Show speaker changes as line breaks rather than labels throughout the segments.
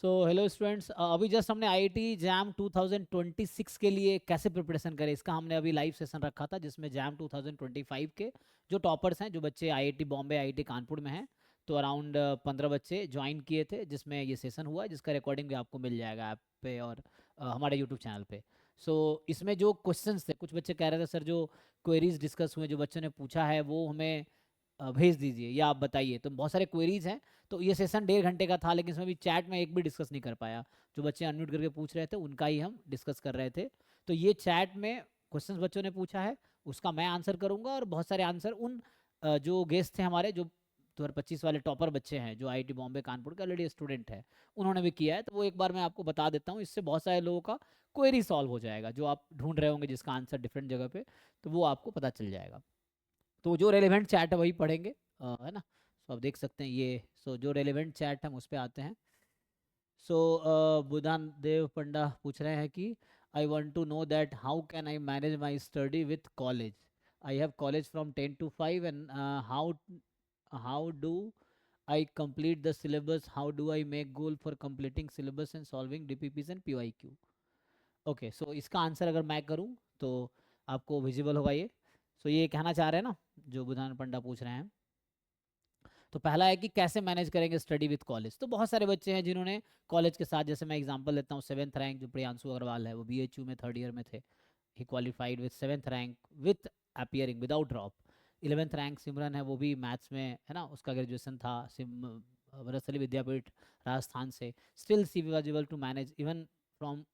Hello students, अभी just हमने IIT jam 2026 के लिए कैसे प्रिपरेशन करें इसका हमने अभी लाइव सेशन रखा था, जिसमें जैम 2025 के जो टॉपर्स हैं, जो बच्चे आईआईटी बॉम्बे आईआईटी कानपुर में हैं, तो अराउंड 15 बच्चे ज्वाइन किए थे, जिसमें ये सेशन हुआ, जिसका रिकॉर्डिंग भी आपको मिल जाएगा ऐप पे और हमारे यूट्यूब चैनल पे। इसमें जो क्वेश्चंस थे, कुछ बच्चे कह रहे थे सर जो क्वेरीज डिस्कस हुए, जो बच्चों ने पूछा है वो हमें भेज दीजिए या आप बताइए। तो बहुत सारे क्वेरीज हैं। तो ये सेशन 1.5 घंटे का था, लेकिन इसमें भी चैट में एक भी डिस्कस नहीं कर पाया। जो बच्चे अनम्यूट करके पूछ रहे थे उनका ही हम डिस्कस कर रहे थे। तो ये चैट में क्वेश्चंस बच्चों ने पूछा है, उसका मैं आंसर करूंगा, और बहुत सारे आंसर उन जो गेस्ट थे हमारे, जो 2025 वाले टॉपर बच्चे हैं, जो आईआईटी बॉम्बे कानपुर के ऑलरेडी स्टूडेंट है, उन्होंने भी किया है। तो वो एक बार मैं आपको बता देता हूँ, इससे बहुत सारे लोगों का क्वेरी सॉल्व हो जाएगा, जो आप ढूंढ रहे होंगे जिसका आंसर डिफरेंट जगह पे, तो वो आपको पता चल जाएगा। तो जो रेलिवेंट चैट है वही पढ़ेंगे, है ना। आप देख सकते हैं ये। जो रेलिवेंट चैट हम उस पर आते हैं। बुधान देव पंडा पूछ रहे हैं कि I want to know that how can I manage my study with college. I have college from 10 to 5 and how do I complete the syllabus, how do I make goal for completing syllabus and solving DPPs and PYQ. Okay, इसका answer अगर मैं करूँ तो आपको visible होगा ये। ये कहना चाह रहे हैं ना, जो बुधान पंडा पूछ रहे हैं। तो पहला है कि कैसे मैनेज करेंगे स्टडी विथ कॉलेज। तो बहुत सारे बच्चे हैं जिन्होंने कॉलेज के साथ, जैसे मैं एग्जांपल लेता हूँ, 7th रैंक जो प्रियांशु अग्रवाल है, वो बीएचयू में 3rd ईयर में थे। He qualified with 7th rank with appearing without drop. 11th rank Simran है, वो भी मैथ्स में है ना, उसका ग्रेजुएशन था वरसली विद्यापीठ राजस्थान से। Still she was able to manage even from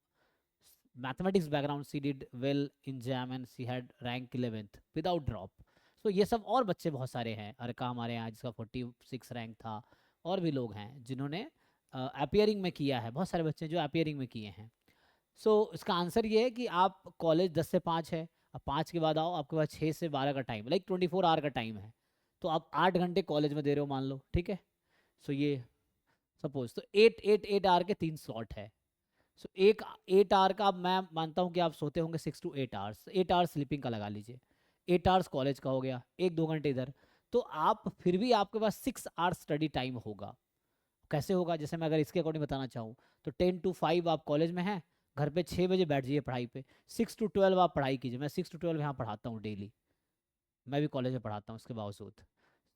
mathematics background, she did well in JAM and she had rank 11th without drop. ये सब और बच्चे बहुत सारे हैं, अर्का हमारे यहाँ जिसका 46 रैंक था, और भी लोग हैं जिन्होंने अपियरिंग में किया है, बहुत सारे बच्चे जो अपियरिंग में किए हैं। इसका आंसर ये है कि आप कॉलेज 10 से 5 है, अब 5 के बाद आओ, आपके पास 6 से 12 का टाइम, लाइक 24 आवर का टाइम है। तो आप 8 घंटे कॉलेज में दे रहे हो मान लो, ठीक है। ये सपोज तो 8 आवर के 3 स्लॉट है। एक 8 आवर का, अब मैं मानता हूँ कि आप सोते होंगे 6 to 8 आवर्स, 8 आवर्स स्लीपिंग का लगा लीजिए, 8 आवर्स कॉलेज का हो गया, 1-2 घंटे इधर। तो आप फिर भी आपके पास 6 आवर्स स्टडी टाइम होगा। कैसे होगा, जैसे मैं अगर इसके अकॉर्डिंग बताना चाहूँ, तो 10 to 5 आप कॉलेज में हैं, घर पे 6 बजे बैठ जाइए पढ़ाई पे, 6 to 12 आप पढ़ाई कीजिए। मैं 6 to 12 यहाँ पढ़ाता हूँ डेली, मैं भी कॉलेज में पढ़ाता हूँ उसके बावजूद।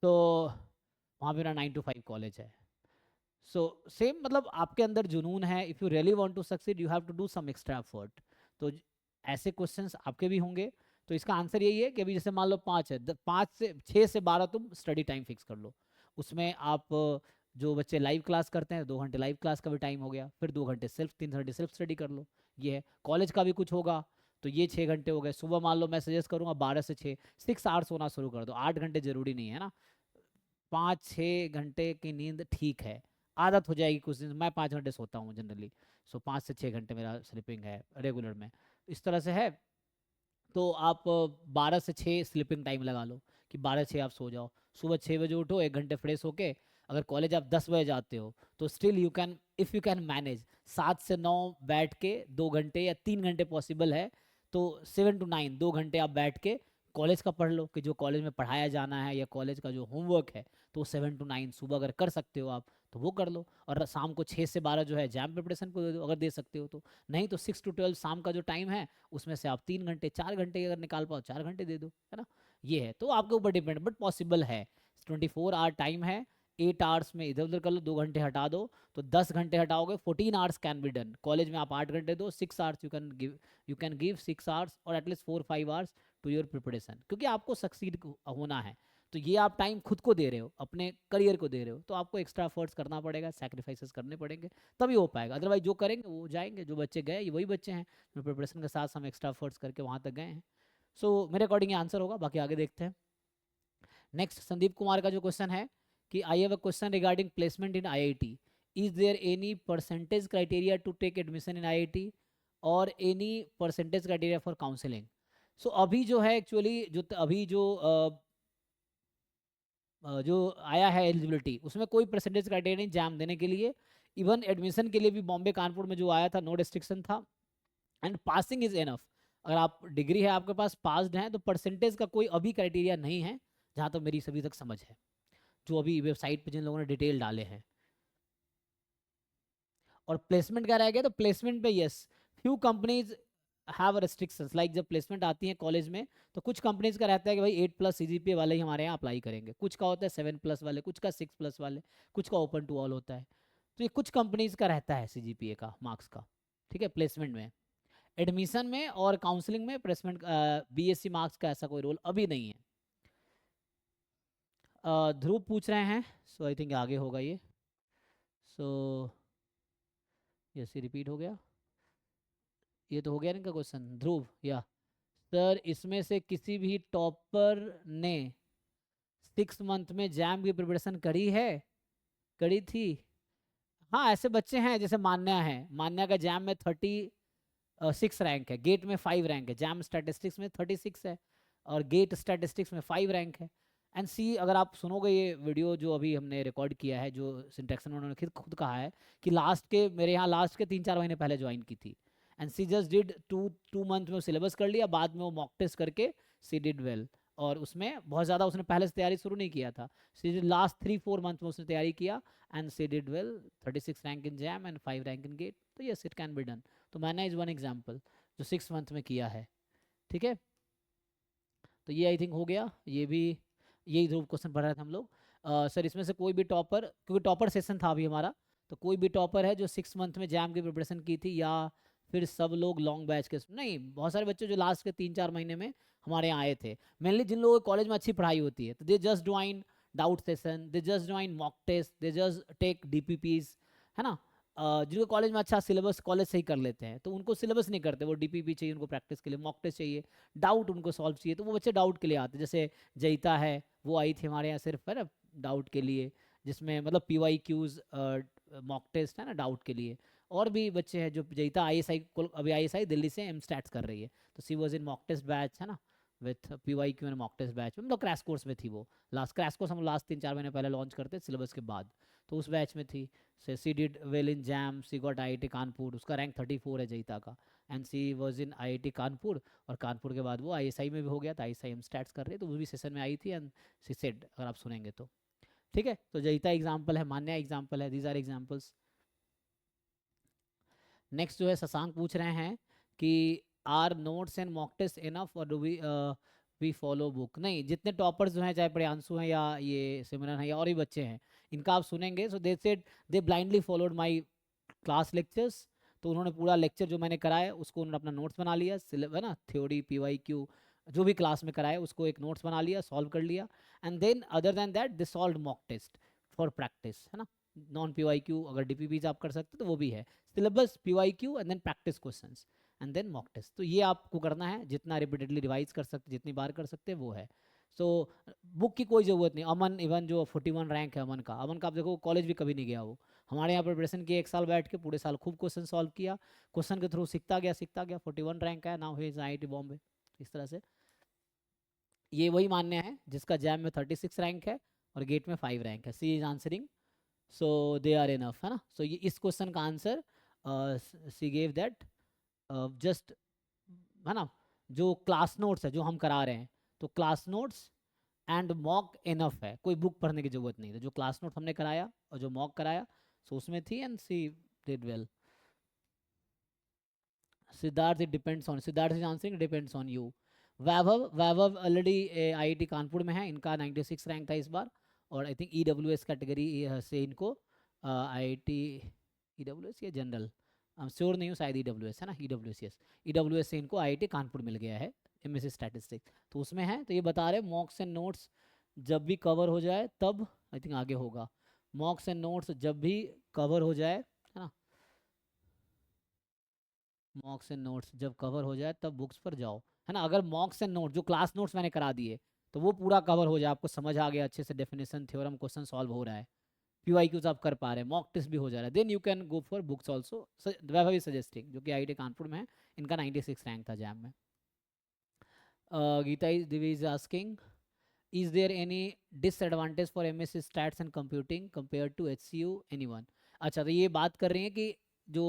तो वहाँ पे मेरा 9 to 5 कॉलेज है। सेम, मतलब आपके अंदर जुनून है, if you really want to succeed you have to do some extra effort. तो ऐसे क्वेश्चंस आपके भी होंगे। तो इसका आंसर यही है कि अभी जैसे मान लो 5 है, 5 से 6 से 12 तुम स्टडी टाइम फिक्स कर लो। उसमें आप जो बच्चे लाइव क्लास करते हैं, 2 घंटे लाइव क्लास का भी टाइम हो गया, फिर 2 घंटे सेल्फ, 3 घंटे सेल्फ स्टडी कर लो। ये है, कॉलेज का भी कुछ होगा तो ये 6 घंटे हो गए। सुबह मान लो मैं सजेस्ट करूँगा 12 से 6, 6 आवर्स सोना शुरू कर दो, 8 घंटे जरूरी नहीं है ना। 5-6 घंटे की नींद ठीक है, आदत हो जाएगी कुछ दिन। मैं 5 घंटे सोता हूँ जनरली, 5 से 6 घंटे मेरा स्लीपिंग है रेगुलर में, इस तरह से है। तो आप 12 से 6 स्लीपिंग टाइम लगा लो, कि 12 से 6 आप सो जाओ। सुबह 6 बजे उठो, 1 घंटे फ्रेश होके, अगर कॉलेज आप 10 बजे जाते हो तो still you can, if you can manage 7 से 9 बैठ के 2 घंटे या 3 घंटे पॉसिबल है, तो 7 to 9 2 घंटे आप बैठ के कॉलेज का पढ़ लो, कि जो कॉलेज में पढ़ाया जाना है या कॉलेज का जो होमवर्क है, तो 7 to 9 सुबह अगर कर सकते हो आप तो वो कर लो। और शाम को 6 से 12 जो है जैम प्रिपरेशन को दे दो, अगर दे सकते हो तो। नहीं तो 6 to 12 शाम का जो टाइम है, उसमें से आप 3 घंटे 4 घंटे अगर निकाल पाओ, 4 घंटे दे दो, है ना। ये है, तो आपके ऊपर डिपेंड, बट पॉसिबल है। 24 आवर टाइम है, 8 आवर्स में इधर उधर कर लो, 2 घंटे हटा दो, तो 10 घंटे हटाओगे, 14 hours can be done. College में आप 8 घंटे दो, 6 hours you can give 6 hours और at least 4-5 hours to your preparation, क्योंकि आपको सक्सीड होना है। तो ये आप टाइम खुद को दे रहे हो, अपने करियर को दे रहे हो, तो आपको एक्स्ट्रा एफर्ट्स करना पड़ेगा, सेक्रीफाइसेस करने पड़ेंगे, तभी हो पाएगा। अदरवाइज जो करेंगे वो जाएंगे, जो बच्चे गए ये वही बच्चे हैं जो प्रिपरेशन के साथ हम एक्स्ट्रा एफर्ट्स करके वहाँ तक गए हैं। मेरे अकॉर्डिंग ये आंसर होगा, बाकी आगे देखते हैं। नेक्स्ट संदीप कुमार का जो क्वेश्चन है कि I have a question regarding placement in IIT, is there any percentage criteria to take admission in IIT और any percentage criteria for counselling. अभी जो है एक्चुअली अभी जो आया है एलिजिबिलिटी, उसमें कोई परसेंटेज क्राइटेरिया नहीं जैम देने के लिए। इवन एडमिशन के लिए भी बॉम्बे कानपुर में जो आया था, नो रिस्ट्रिक्शन था, एंड पासिंग इज एनफ। अगर आप डिग्री है आपके पास, पास्ड हैं, तो परसेंटेज का कोई अभी क्राइटेरिया नहीं है, जहाँ तक मेरी सभी तक समझ है, जो अभी वेबसाइट पे जिन लोगों ने डिटेल डाले हैं। और प्लेसमेंट का रह गया, तो प्लेसमेंट पे yes, few companies have restrictions, like जब प्लेसमेंट आती है कॉलेज में तो कुछ कंपनीज का रहता है कि भाई 8+ सीजीपीए वाले ही हमारे यहाँ अप्लाई करेंगे, कुछ का होता है 7+ वाले, कुछ का 6+ वाले, कुछ का ओपन टू ऑल होता है। तो ये कुछ कंपनीज का रहता है सीजीपीए का मार्क्स का, ठीक है, प्लेसमेंट में। एडमिशन में और काउंसलिंग में प्लेसमेंट बीएससी मार्क्स का ऐसा कोई रोल अभी नहीं है। ध्रुव पूछ रहे हैं, सो आई थिंक आगे होगा ये, सो यस, ये रिपीट हो गया, ये तो हो गया इनका क्वेश्चन। ध्रुव, या सर इसमें से किसी भी टॉपर ने 6 मंथ में जैम की प्रिपरेशन करी है, करी थी? हाँ, ऐसे बच्चे हैं, जैसे मान्या है, मान्या का जैम में 36 रैंक है, गेट में 5 रैंक है, जैम स्टैटिस्टिक्स में 36 है, और गेट स्टैटिस्टिक्स में 5 रैंक है। एंड सी, अगर आप सुनोगे ये वीडियो जो अभी हमने रिकॉर्ड किया है, जो सिंटेक्स में उन्होंने खुद कहा है कि लास्ट के, मेरे यहाँ लास्ट के 3-4 महीने पहले ज्वाइन की थी, and she just did two month में वो सिलेबस कर लिया, बाद में वो मॉक टेस्ट करके सी डिड वेल, और उसमें बहुत ज़्यादा उसने पहले से तैयारी शुरू नहीं किया था, सी लास्ट 3-4 मंथ में उसने तैयारी किया, and she did well, 36 rank in JAM and 5 rank in GATE, तो yes it can be done. तो मैंने इज वन एग्जाम्पल जो 6 मंथ में किया है, ठीक है। तो ये आई थिंक हो गया, ये भी यही दो क्वेश्चन पढ़ रहे थे हम लोग। सर इसमें से कोई भी टॉपर, क्योंकि टॉपर सेशन था अभी हमारा, तो कोई भी टॉपर है जो 6 मंथ में जैम की प्रिपरेशन की थी, या फिर सब लोग लॉन्ग बैच के? नहीं, बहुत सारे बच्चे जो लास्ट के 3-4 महीने में हमारे यहाँ आए थे, मेनली जिन लोगों को कॉलेज में अच्छी पढ़ाई होती है, तो they just join doubt session, they just join mock test, they just take DPPs, है ना। जिनको कॉलेज में अच्छा सिलेबस कॉलेज से ही कर लेते हैं, तो उनको सिलेबस नहीं करते, वो डीपीपी चाहिए उनको प्रैक्टिस के लिए, मॉक टेस्ट चाहिए, डाउट उनको सॉल्व चाहिए, तो वो बच्चे डाउट के लिए आते हैं। जैसे जयिता है, वो आई थी हमारे यहाँ सिर्फ, है ना, डाउट के लिए, जिसमें मतलब PYQs मॉक टेस्ट है ना डाउट के लिए। और भी बच्चे हैं, जो जयिता ISI अभी ISI दिल्ली से MStats कर रही है, तो she was in mock test batch, है ना, with PYQ and mock test batch, मतलब क्रैश कोर्स में थी वो। लास्ट क्रैश कोर्स हम लास्ट 3-4 महीने पहले लॉन्च करते सिलेबस के बाद, तो उस बैच में थी। So she did well in JAM, she got IIT Kanpur, उसका रैंक 34 है जयिता का, and she was in IIT Kanpur, और कानपुर के बाद वो ISI में भी हो गया, तो ISI हम स्टैट्स कर रहे, तो वो भी सेशन में आई थी, एंड सी सेड, अगर आप सुनेंगे तो, ठीक है। तो जयिता एग्जाम्पल है, मान्या एग्जाम्पल है, दीज आर एग्जाम्पल्स। नेक्स्ट जो है शशांक पूछ रहे हैं कि are notes and mock test enough और डू वी फॉलो बुक? नहीं, जितने टॉपर्स जो हैं, चाहे प्रियांशु हैं या ये सिमरन है या और भी बच्चे हैं, इनका आप सुनेंगे, so they said they blindly followed my class lectures. तो उन्होंने पूरा लेक्चर जो मैंने कराया उसको उन्होंने अपना नोट्स बना लिया, है ना, थ्योरी PYQ जो भी क्लास में कराया उसको एक नोट्स बना लिया, सॉल्व कर लिया, and then other than that they solve mock test for practice, है ना। नॉन PYQ अगर DPPs आप कर सकते तो वो भी है, syllabus PYQ and then practice questions and then mock test. तो ये आपको करना है, जितना रिपीटेडली रिवाइज कर सकते, जितनी बार कर सकते हैं वो है। सो बुक की कोई ज़रूरत नहीं। अमन इवन जो 41 रैंक है अमन का आप देखो, कॉलेज भी कभी नहीं गया वो, हमारे यहाँ प्रिपरेशन किया 1 साल बैठ के, पूरे साल खूब क्वेश्चन सॉल्व किया, क्वेश्चन के थ्रू सीखता गया, 41 रैंक है, now he is IIT Bombay. इस तरह से ये वही मान्य है जिसका जैम में 36 रैंक है और गेट में 5 रैंक है। She is answering, so they are enough, है ना। सो ये इस क्वेश्चन का answer she gave that just, है ना, जो क्लास नोट्स है जो हम करा रहे हैं, तो class notes and mock enough है, कोई बुक पढ़ने की जरूरत नहीं है। तो जो क्लास नोट हमने कराया और जो मॉक कराया, सो उसमें थी, and she did well. Siddharth, it depends on, Siddharth is answering depends on you. Vaibhav already IIT Kanpur में है, इनका 96 रैंक था इस बार, और आई थिंक EWS कैटेगरी से इनको EWS या जनरल, आई एम श्योर नहीं हूँ, शायद EWS है ना, EWS यस, EWS से इनको IIT कानपुर मिल गया है MSc स्टैटिस्टिक्स, तो उसमें है। तो ये बता रहे मॉक्स एंड नोट्स जब भी कवर हो जाए तब, आई थिंक आगे होगा, मॉक्स एंड नोट्स जब भी कवर हो जाए, है ना, मॉक्स एंड नोट्स जब कवर हो जाए तब बुक्स पर जाओ, है ना। अगर मॉक्स एंड नोट जो क्लास नोट्स मैंने करा दिए तो वो पूरा कवर हो जाए, आपको समझ आ गया अच्छे से, डेफिनेशन थ्योरम क्वेश्चन सॉल्व हो रहा है, PYQs आप कर पा रहे हैं, मॉक टेस्ट भी हो जा रहा है, then you can go for books also. Vaibhav is suggesting, जो कि IIT कानपुर में है, इनका 96 रैंक था जैम में। Geeta Devi is asking, is there any disadvantage for MSc stats and computing compared to HCU, anyone? अच्छा, तो ये बात कर रही हैं कि जो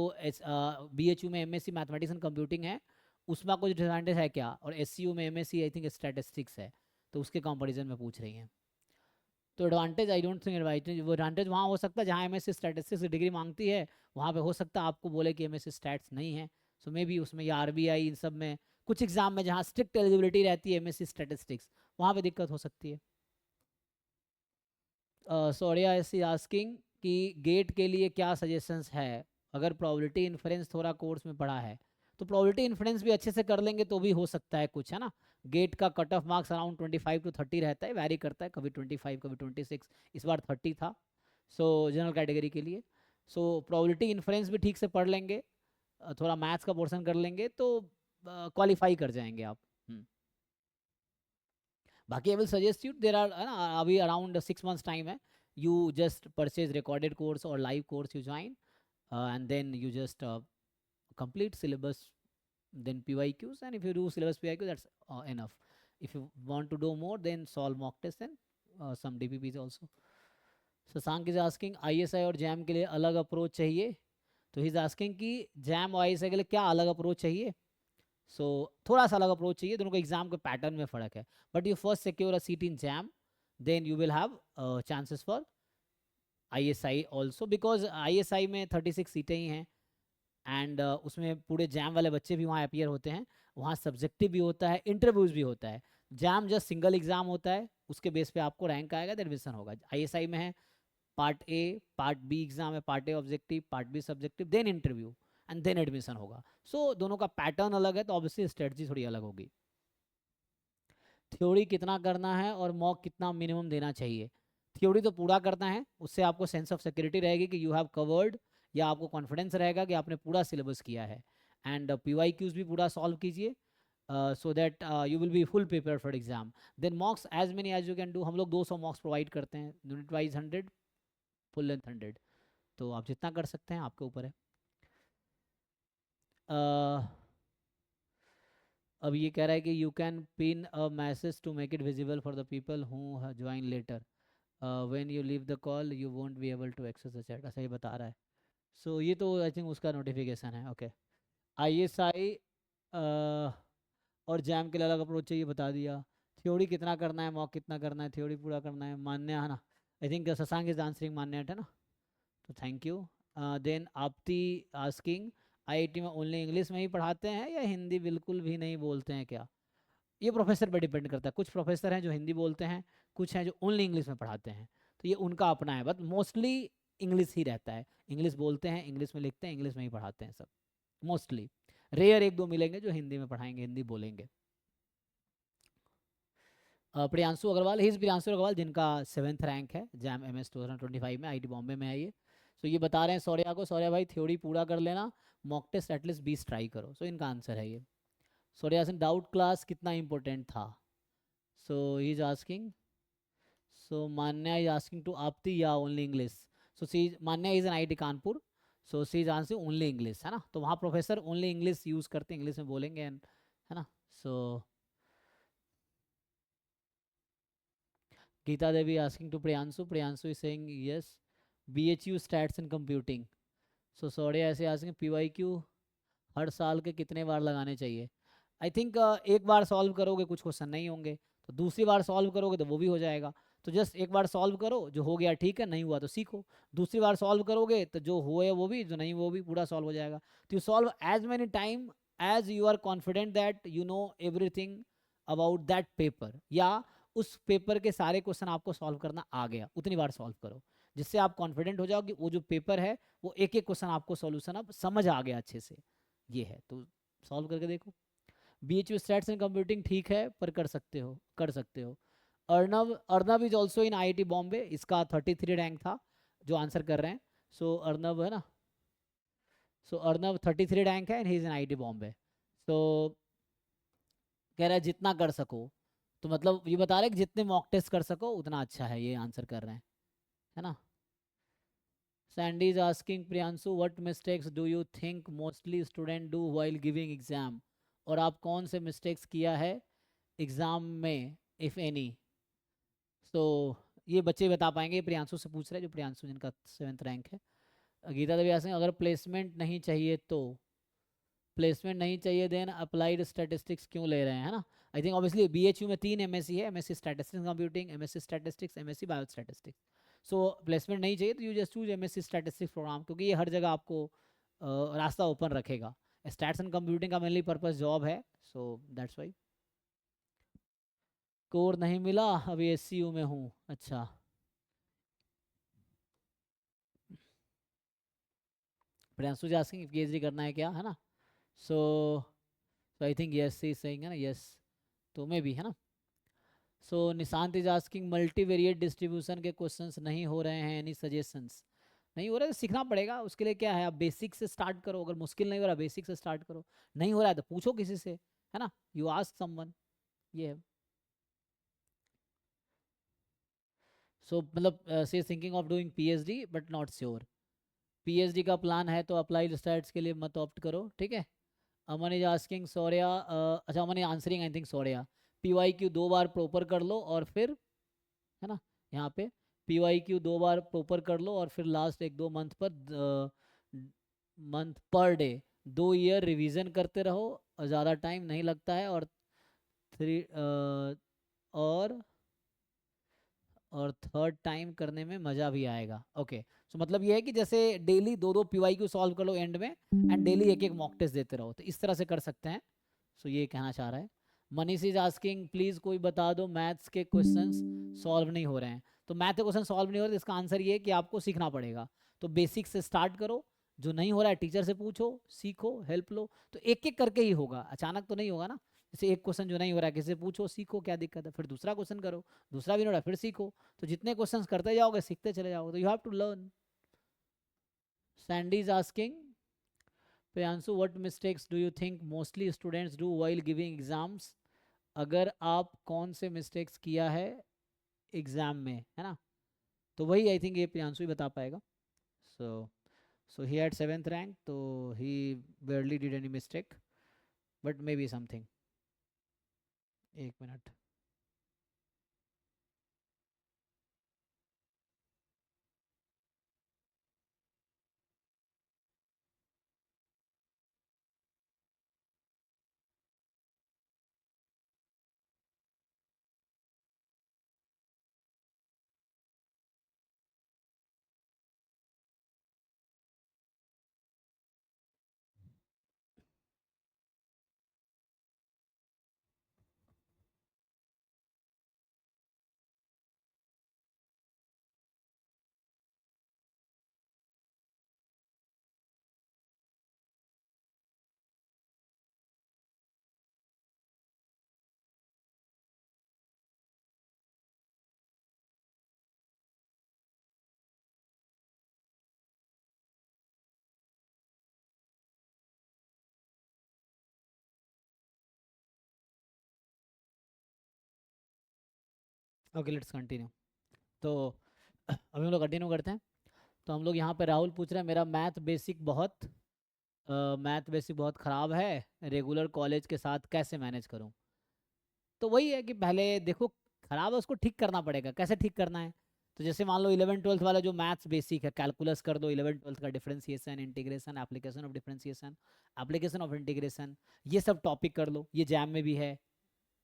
BHU में MSc मैथमेटिक्स एंड कंप्यूटिंग है उसमें कुछ डिसएडवांटेज है क्या, और SCU में MSc आई थिंक स्टैटिस्टिक्स है, तो उसके कंपैरिजन में पूछ रही हैं। तो advantage I don't think advantage, वो एडवांटेज वहाँ हो सकता है जहाँ एमएससी स्टैटिस्टिक्स की डिग्री मांगती है, वहाँ पे हो सकता है आपको बोले कि एमएससी स्टैट्स नहीं है। सो मे बी उसमें या आरबीआई इन सब में कुछ एग्जाम में जहाँ स्ट्रिक्ट एलिजिबिलिटी रहती है एमएससी स्टैटिस्टिक्स, वहाँ पे दिक्कत हो सकती है। सोरिया इज आस्किंग कि गेट के लिए क्या सजेशंस है, अगर प्रोबेबिलिटी इन्फ्रेंस थोड़ा कोर्स में पढ़ा है तो प्रोबेबिलिटी इन्फ्रेंस भी अच्छे से कर लेंगे तो भी हो सकता है कुछ, है ना। गेट का cut off marks around 25 to 30 रहता है, वैरी करता है, कभी 25 कभी 26, इस बार 30 था। सो जनरल कैटेगरी के लिए, सो प्रोबेबिलिटी इन्फ्रेंस भी ठीक से पढ़ लेंगे, थोड़ा मैथ्स का पोर्शन कर लेंगे तो क्वालिफाई कर जाएंगे आप। बाकी I will suggest you, there are अभी अराउंड 6 months टाइम है, you just purchase recorded course or live course you join, and then you just complete syllabus, then PYQs, and if you do syllabus PYQ, that's enough. If you want to do more, then solve mock tests and some DPPs also. Sasank is asking ISI और JAM के लिए अलग approach चाहिए, तो ही is asking कि jam और ISI के लिए क्या अलग अप्रोच चाहिए। सो थोड़ा सा अलग अप्रोच चाहिए, दोनों को एग्जाम के पैटर्न में फ़र्क है, but you first secure a seat in JAM, then you will have chances for ISI also, because ISI में 36 सीटें ही हैं, एंड उसमें पूरे जैम वाले बच्चे भी वहाँ अपियर होते हैं, वहाँ सब्जेक्टिव भी होता है, इंटरव्यूज़ भी होता है। जैम जस्ट सिंगल एग्जाम होता है, उसके बेस पे आपको रैंक आएगा, देन एडमिशन होगा। ISI में है part A, part B exam है, part A objective, part B subjective, then interview, and then admission होगा। सो दोनों का पैटर्न अलग है, तो ऑब्वियसली स्ट्रेटजी थोड़ी अलग होगी। थ्योरी कितना करना है और मॉक कितना मिनिमम देना चाहिए। थ्योरी तो पूरा करना है, उससे आपको सेंस ऑफ सिक्योरिटी रहेगी कि यू हैव कवर्ड, या आपको कॉन्फिडेंस रहेगा कि आपने पूरा सिलेबस किया है। एंड PYQs भी पूरा सॉल्व कीजिए, so that you will be full prepare for exam. Then mocks as many as you can do, हम लोग 200 मॉक्स प्रोवाइड करते हैं, यूनिट वाइज 100, फुल लेंथ 100, तो आप जितना कर सकते हैं आपके ऊपर है। अब ये कह रहा है कि you can pin a message to make it visible for the people who join later, when you leave the call you won't be able to access the chat, ऐसा ये बता रहा है। सो ये तो आई थिंक उसका notification है। Okay, ISI और जैम के लिए अलग अप्रोच चाहिए, बता दिया। थ्योरी कितना करना है, मॉक कितना करना है, थ्योरी पूरा करना है, मान्य है ना। I think Shashank is answering मान्य है ना, तो थैंक यू। देन आपती आस्किंग IIT में ओनली इंग्लिश में ही पढ़ाते हैं या हिंदी बिल्कुल भी नहीं बोलते हैं क्या। ये प्रोफेसर पर डिपेंड करता है, कुछ प्रोफेसर हैं जो हिंदी बोलते हैं, कुछ हैं जो ओनली इंग्लिश में पढ़ाते हैं, तो ये उनका अपना है, बट मोस्टली इंग्लिश ही रहता है। इंग्लिश बोलते हैं, इंग्लिश में लिखते हैं, इंग्लिश में ही पढ़ाते हैं सब मोस्टली। रेयर एक दो मिलेंगे जो हिंदी में पढ़ाएंगे, हिंदी बोलेंगे। प्रियांशु अग्रवाल, ही इज प्रियांशु अग्रवाल, जिनका 7th रैंक है जैम MS 2025 में, IIT बॉम्बे में है ये। सो ये बता रहे हैं सौर्या को, सौर्या भाई थ्योरी पूरा कर लेना, मॉक टेस्ट एटलीस्ट 20 ट्राई करो। सो इनका आंसर है ये। सौर्या सिंह, डाउट क्लास कितना इंपॉर्टेंट था। So he is asking, so Manya is asking to Apti, yeah, only English. So she, Manya is an IIT Kanpur, so she is answering only English, है ना, तो वहाँ प्रोफेसर ओनली इंग्लिश यूज करते हैं, English में बोलेंगे, है ना। So Geeta Devi asking to Priyanshu, Priyanshu is saying yes, BHU stats and computing. So sorry ऐसे आस्किंग PYQ हर साल के कितने बार लगाने चाहिए। आई थिंक एक बार सॉल्व करोगे कुछ क्वेश्चन नहीं होंगे, तो दूसरी बार सॉल्व करोगे तो वो भी हो जाएगा। तो जस्ट एक बार सॉल्व करो, जो हो गया ठीक है, नहीं हुआ तो सीखो। दूसरी बार सॉल्व करोगे तो जो हुए वो भी, जो नहीं वो भी पूरा सॉल्व हो जाएगा। तो you solve as many time as you are confident that you know everything about that paper, या उस पेपर के सारे क्वेश्चन आपको सॉल्व करना आ गया, उतनी बार सॉल्व करो, जिससे आप कॉन्फिडेंट हो जाओ कि वो जो पेपर है वो एक एक क्वेश्चन आपको सॉल्यूशन अब समझ आ गया अच्छे से। ये है, तो सॉल्व करके देखो। BHU स्टैट्स एंड कंप्यूटिंग ठीक है, पर कर सकते हो, कर सकते हो। Arnav, Arnav is also in IIT Bombay, इसका 33 रैंक था जो आंसर कर रहे हैं। सो अर्नव है ना, सो अर्नव 33 रैंक है and he is in IIT Bombay. So कह रहा है जितना कर सको, तो मतलब ये बता रहे हैं कि जितने मॉक टेस्ट कर सको उतना अच्छा है, ये आंसर कर रहे हैं, है ना। Sandy is asking Priyanshu, what mistakes do you think mostly student do while giving exam, और आप कौन से मिस्टेक्स किया है एग्जाम में इफ एनी। तो ये बच्चे बता पाएंगे, प्रियांशु से पूछ रहे हैं, जो प्रियांशु जिनका 7th रैंक है। गीता देवी आसिंग, अगर प्लेसमेंट नहीं चाहिए तो प्लेसमेंट नहीं चाहिए देन अप्लाइड स्टैटिस्टिक्स क्यों ले रहे हैं, है ना। आई थिंक ऑब्वियसली बीएचयू में 3 एमएससी है, MSc statistics computing, MSc statistics, MSc bio statistics. So placement नहीं चाहिए तो you just choose MSc statistics programme, क्योंकि ये हर जगह आपको रास्ता ओपन रखेगा। स्टैट्स एंड कंप्यूटिंग का मेनली पर्पस जॉब है, सो दैट्स वाई। कोर नहीं मिला, अभी एससीयू में हूँ। अच्छा, प्रियांशु जी आस्किंग पीएचडी करना है क्या, है ना। So I think yes he saying, है ना, यस, तो मैं भी, है ना। So Nishant is asking multivariate distribution के क्वेश्चंस नहीं हो रहे हैं, एनी सजेशंस। नहीं हो रहा है तो सीखना पड़ेगा, उसके लिए क्या है, आप बेसिक से स्टार्ट करो। अगर मुश्किल नहीं हो रहा बेसिक से स्टार्ट करो, नहीं हो रहा है तो पूछो किसी से, है ना, यू आस्क समवन, ये है। सो मतलब she thinking of doing PhD but not sure. PhD का प्लान है तो अप्लाइड स्टैट्स के लिए मत ऑप्ट करो, ठीक है। अमन इज आस्किंग सौर्या, अच्छा Aman is answering I think Saurya, P Y Q 2 बार प्रॉपर कर लो और फिर, है ना, यहाँ पे पीवाई क्यू 2 बार प्रॉपर कर लो और फिर last 1-2 month per month per day 2 year revision करते रहो, ज़्यादा टाइम नहीं लगता है, और थ्री और और थर्ड टाइम करने में मज़ा भी आएगा। ओके, सो मतलब ये है कि जैसे डेली 2-2 पीवाई क्यू सॉल्व कर लो एंड में, एंड डेली 1-1 मॉक टेस्ट देते रहो, तो इस तरह से कर सकते हैं। सो ये कहना चाह रहा है। मनीष इज आस्किंग प्लीज़ कोई बता दो मैथ्स के क्वेश्चंस सॉल्व नहीं हो रहे हैं। तो मैथ के क्वेश्चन सॉल्व नहीं हो रहे तो इसका आंसर ये है कि आपको सीखना पड़ेगा। तो बेसिक से स्टार्ट करो, जो नहीं हो रहा है टीचर से पूछो, सीखो, हेल्प लो, तो एक एक करके ही होगा, अचानक तो नहीं होगा ना। जैसे एक क्वेश्चन जो नहीं हो रहा है किसी से पूछो, सीखो क्या दिक्कत है, फिर दूसरा क्वेश्चन करो, दूसरा भी नहीं हो रहा फिर सीखो। तो जितने क्वेश्चंस करते जाओगे सीखते चले जाओगे, तो you have to learn. Sandy is asking Priyanshu what mistakes do you think mostly students do while giving exams. अगर आप कौन से मिस्टेक्स किया है एग्जाम में, है ना, तो वही आई थिंक ये प्रियांशु ही बता पाएगा। सो सो ही हैड 7th रैंक, तो ही barely did any mistake, but may be something. एक मिनट। Okay let's continue. तो अभी हम लोग कंटिन्यू करते हैं। तो हम लोग यहाँ पे राहुल पूछ रहे हैं मेरा मैथ बेसिक बहुत ख़राब है, रेगुलर कॉलेज के साथ कैसे मैनेज करूँ। तो वही है कि पहले देखो, ख़राब है उसको ठीक करना पड़ेगा, कैसे ठीक करना है। तो जैसे मान लो 11th-12th वाला जो मैथ्स बेसिक है, कैलकुलस कर दो 11th-12th का, differentiation, integration, application of differentiation, application of integration, ये सब टॉपिक कर लो, ये जैम में भी है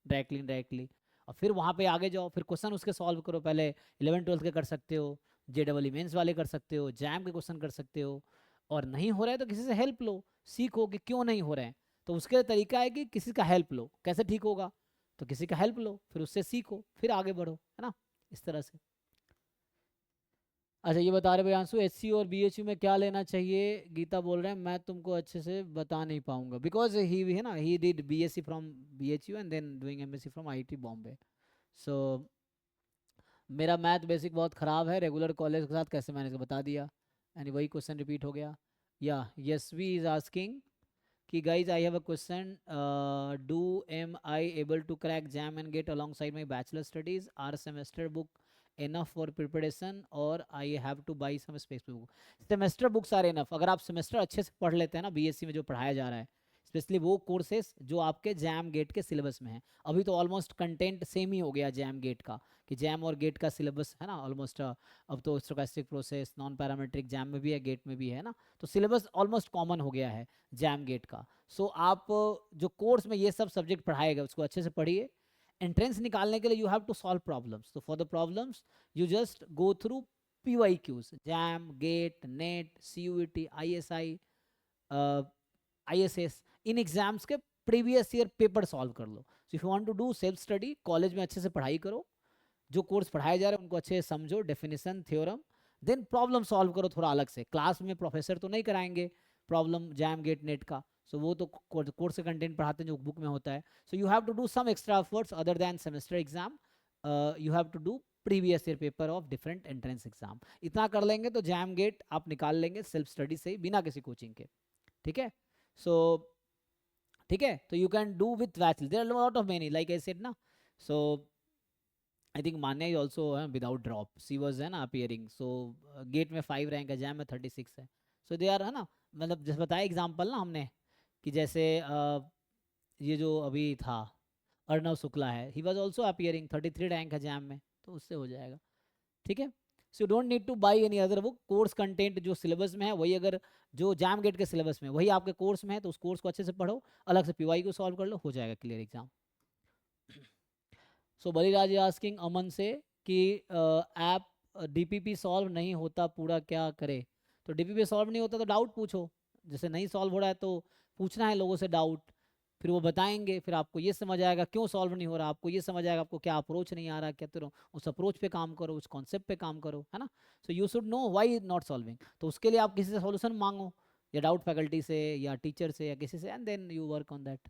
डायरेक्टली। और फिर वहाँ पे आगे जाओ, फिर क्वेश्चन उसके सॉल्व करो, पहले 11th-12th के कर सकते हो, JEE मेंस वाले कर सकते हो, जैम के क्वेश्चन कर सकते हो। और नहीं हो रहा है तो किसी से हेल्प लो, सीखो कि क्यों नहीं हो रहे हैं। तो उसके तरीका है कि किसी का हेल्प लो, कैसे ठीक होगा, तो किसी का हेल्प लो, फिर उससे सीखो, फिर आगे बढ़ो, है ना, इस तरह से। अच्छा ये बता रहे भाई आंसू HC और BHU में क्या लेना चाहिए, गीता बोल रहे हैं मैं तुमको अच्छे से बता नहीं पाऊंगा बिकॉज ही है ना, he did BSc from BHU and then doing MSc from IIT Bombay. So मेरा मैथ बेसिक बहुत ख़राब है, रेगुलर कॉलेज के साथ कैसे मैंने बता दिया, यानी वही क्वेश्चन रिपीट हो गया। या यशवी इज आस्किंग कि guys I have a question, do am I able to crack JAM and get along side my bachelor studies, are semester book enough for preparation or I have to buy some special book। Semester books are enough, अगर आप semester अच्छे से पढ़ लेते हैं ना BSc में जो पढ़ाया जा रहा है, स्पेशली वो कोर्सेज जो आपके जैम गेट के सिलेबस में है। अभी तो ऑलमोस्ट कंटेंट सेम ही हो गया जैम गेट का, कि जैम और गेट का सिलेबस है ना ऑलमोस्ट, अब तो stochastic process, non parametric jam में भी है, गेट में भी है ना, तो सिलेबस ऑलमोस्ट कॉमन हो गया है जैम गेट का। सो आप जो कोर्स में ये सब सब्जेक्ट पढ़ाएगा उसको अच्छे से पढ़िए. एंट्रेंस निकालने के लिए you have to solve problems. तो for the problems you just go through PYQs, JAM, GATE, NET, CUET, ISI, ISS, इन एग्जाम्स के प्रीवियस ईयर पेपर सॉल्व कर लो. So if you want to do self study, college में अच्छे से पढ़ाई करो, जो कोर्स पढ़ाए जा रहे हैं उनको अच्छे से समझो, definition, theorem, then problem solve करो थोड़ा अलग से. क्लास में प्रोफेसर तो नहीं कराएंगे प्रॉब्लम जैम गेट नेट का, सो वो तो कोर्स का कंटेंट पढ़ाते हैं जो बुक में होता है. So you have to do some extra efforts other than semester exam. You have to do previous year paper of different entrance exam. इतना कर लेंगे तो जैम गेट आप निकाल लेंगे सेल्फ स्टडी से ही, बिना किसी कोचिंग के. ठीक है. सो ठीक है, तो you can do with bachelor, there are lot of many like I said ना. So I think Manya is also without drop, she was है ना अपियरिंग. सो गेट में 5 रैंक है, जैम में 36 है. सो दे आर है ना, मतलब जैसे बताया एग्जाम्पल ना हमने कि जैसे ये जो अभी था अर्णव शुक्ला है, he was also appearing, 33 rank है जैम में, तो उससे हो जाएगा. ठीक है. So don't need two by any other book. Course content जो सिलेबस में है वही, अगर जो जैम गेट के सिलेबस में वही आपके कोर्स में है तो उस कोर्स को अच्छे से पढ़ो, अलग से PY को सॉल्व कर लो, हो जाएगा क्लियर एग्जाम. सो बलिराज आस्किंग अमन से कि ऐप DPP सॉल्व नहीं होता पूरा, क्या करे. तो DPP सॉल्व नहीं होता तो डाउट पूछो. जैसे नहीं सॉल्व हो रहा है तो पूछना है लोगों से डाउट, फिर वो बताएंगे, फिर आपको ये समझ आएगा क्यों सॉल्व नहीं हो रहा, आपको ये समझ आएगा आपको क्या अप्रोच नहीं आ रहा, क्या तो उस अप्रोच पे काम करो, उस कॉन्सेप्ट पे काम करो, है ना. So you should know why not solving. तो उसके लिए आप किसी से सॉल्यूशन मांगो, या डाउट फैकल्टी से या टीचर से या किसी से, and then you work on that.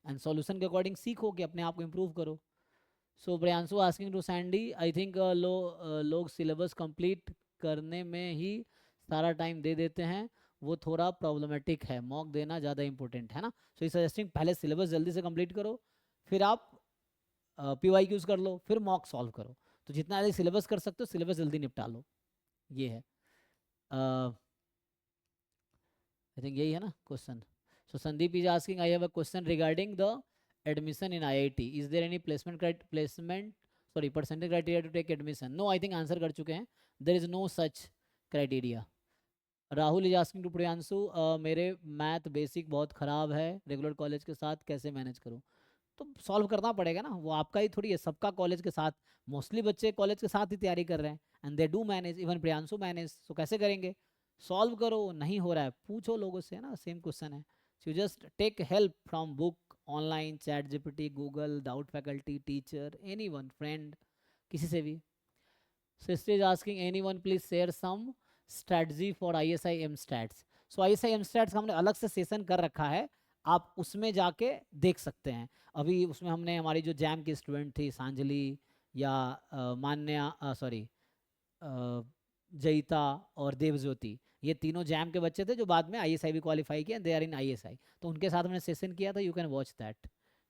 And solution के अकॉर्डिंग सीखो कि अपने आप को इम्प्रूव करो. So Priyanshu asking to Sandy, I think लोग सिलेबस कंप्लीट करने में ही सारा टाइम दे देते हैं, वो थोड़ा प्रॉब्लमेटिक है, मॉक देना ज़्यादा इंपॉर्टेंट है ना. सो इस सजेस्टिंग पहले सिलेबस जल्दी से कंप्लीट करो, फिर आप PYQs कर लो, फिर मॉक सॉल्व करो. तो जितना जल्दी सिलेबस कर सकते हो सिलेबस जल्दी निपटा लो, ये है. आई थिंक यही है ना question. So Sandeep is asking, I have a question regarding the admission in IIT. Is there any percentage criteria to take admission? No, I think answer कर चुके हैं. There is no such criteria. Rahul is asking to Priyanshu, मेरे math basic बहुत ख़राब है, regular college के साथ कैसे मैनेज करूँ. तो सॉल्व करना पड़ेगा ना, वो आपका ही थोड़ी है, सबका कॉलेज के साथ. मोस्टली बच्चे कॉलेज के साथ ही तैयारी कर रहे हैं and they do manage, even Priyanshu manage. तो कैसे करेंगे, सॉल्व करो. नहीं हो रहा है पूछो लोगों से, है ना, सेम क्वेश्चन है. So you just take help from book, online, ChatGPT, Google, doubt faculty, teacher, any one, friend, किसी से भी. Sister is asking, any one please share some strategy for ISI MStats. So ISI MStats का हमने अलग से session कर रखा है, आप उसमें जाके देख सकते हैं. अभी उसमें हमने हमारी जो जैम की स्टूडेंट थी सांजलि, या मान्या, सॉरी, जयिता और देवज्योति, ये तीनों जैम के बच्चे थे जो बाद में ISI भी क्वालिफाई किए, दे आर इन ISI. तो उनके साथ हमने सेशन किया था, यू कैन वॉच दैट.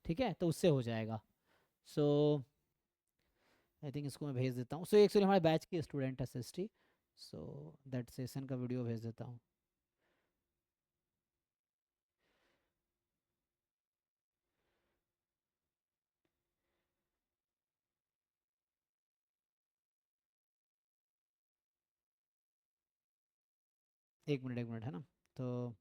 ठीक है, तो उससे हो जाएगा. सो आई थिंक इसको मैं भेज देता हूँ. सो एक्चुअली हमारे बैच की स्टूडेंट है SST, सो दैट सेशन का वीडियो भेज देता हूँ. एक मिनट है ना. तो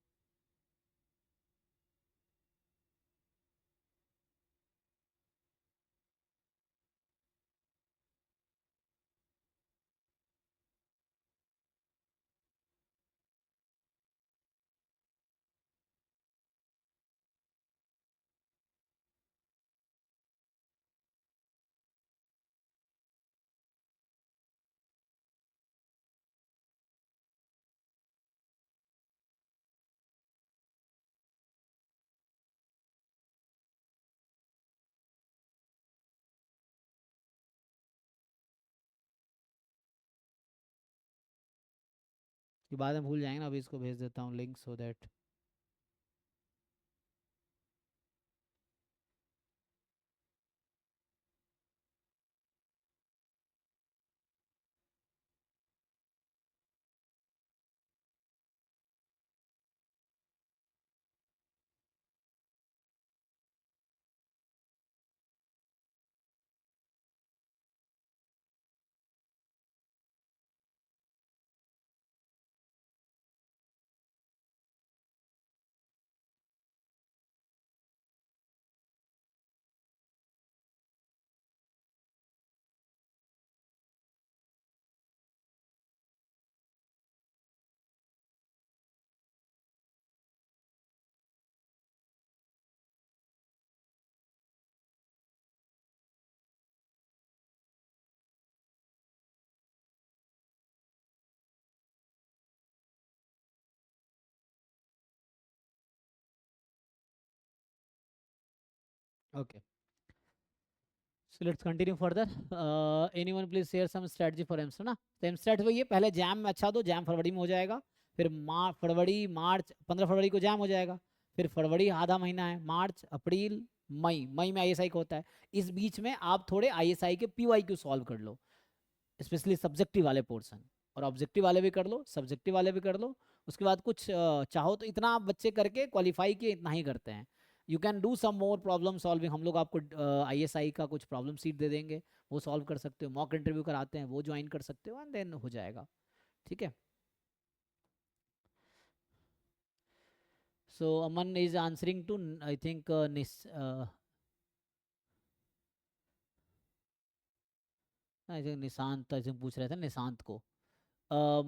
ये बाद में भूल जाएंगे ना, अभी इसको भेज देता हूँ link, so that okay, so let's continue further. Anyone please share some strategy for AIIMS, है ना. तो एमस्टेट वही है, पहले जैम में अच्छा दो, जैम फरवरी में हो जाएगा. फिर फरवरी मार्च, 15 फरवरी को जैम हो जाएगा. फिर फरवरी आधा महीना है, मार्च अप्रैल मई, मई में आईएसआई का होता है. इस बीच में आप थोड़े आईएसआई के पीवाईक्यू सॉल्व कर लो, स्पेशली सब्जेक्टिव वाले पोर्शन. और ऑब्जेक्टिव वाले भी कर लो, सब्जेक्टिव वाले भी कर लो. उसके बाद कुछ चाहो तो इतना आप बच्चे करके क्वालिफाई किए, इतना ही करते हैं. You can do some more problem solving. हम लोग आपको आईएसआई का कुछ प्रॉब्लम सीट दे देंगे, वो सॉल्व कर सकते हो. मॉक इंटरव्यू कराते हैं, वो ज्वाइन कर सकते हो, एंड देन हो जाएगा. ठीक है. So Aman is answering to, I think, I think Nishant, I think पूछ रहे थे निशांत को.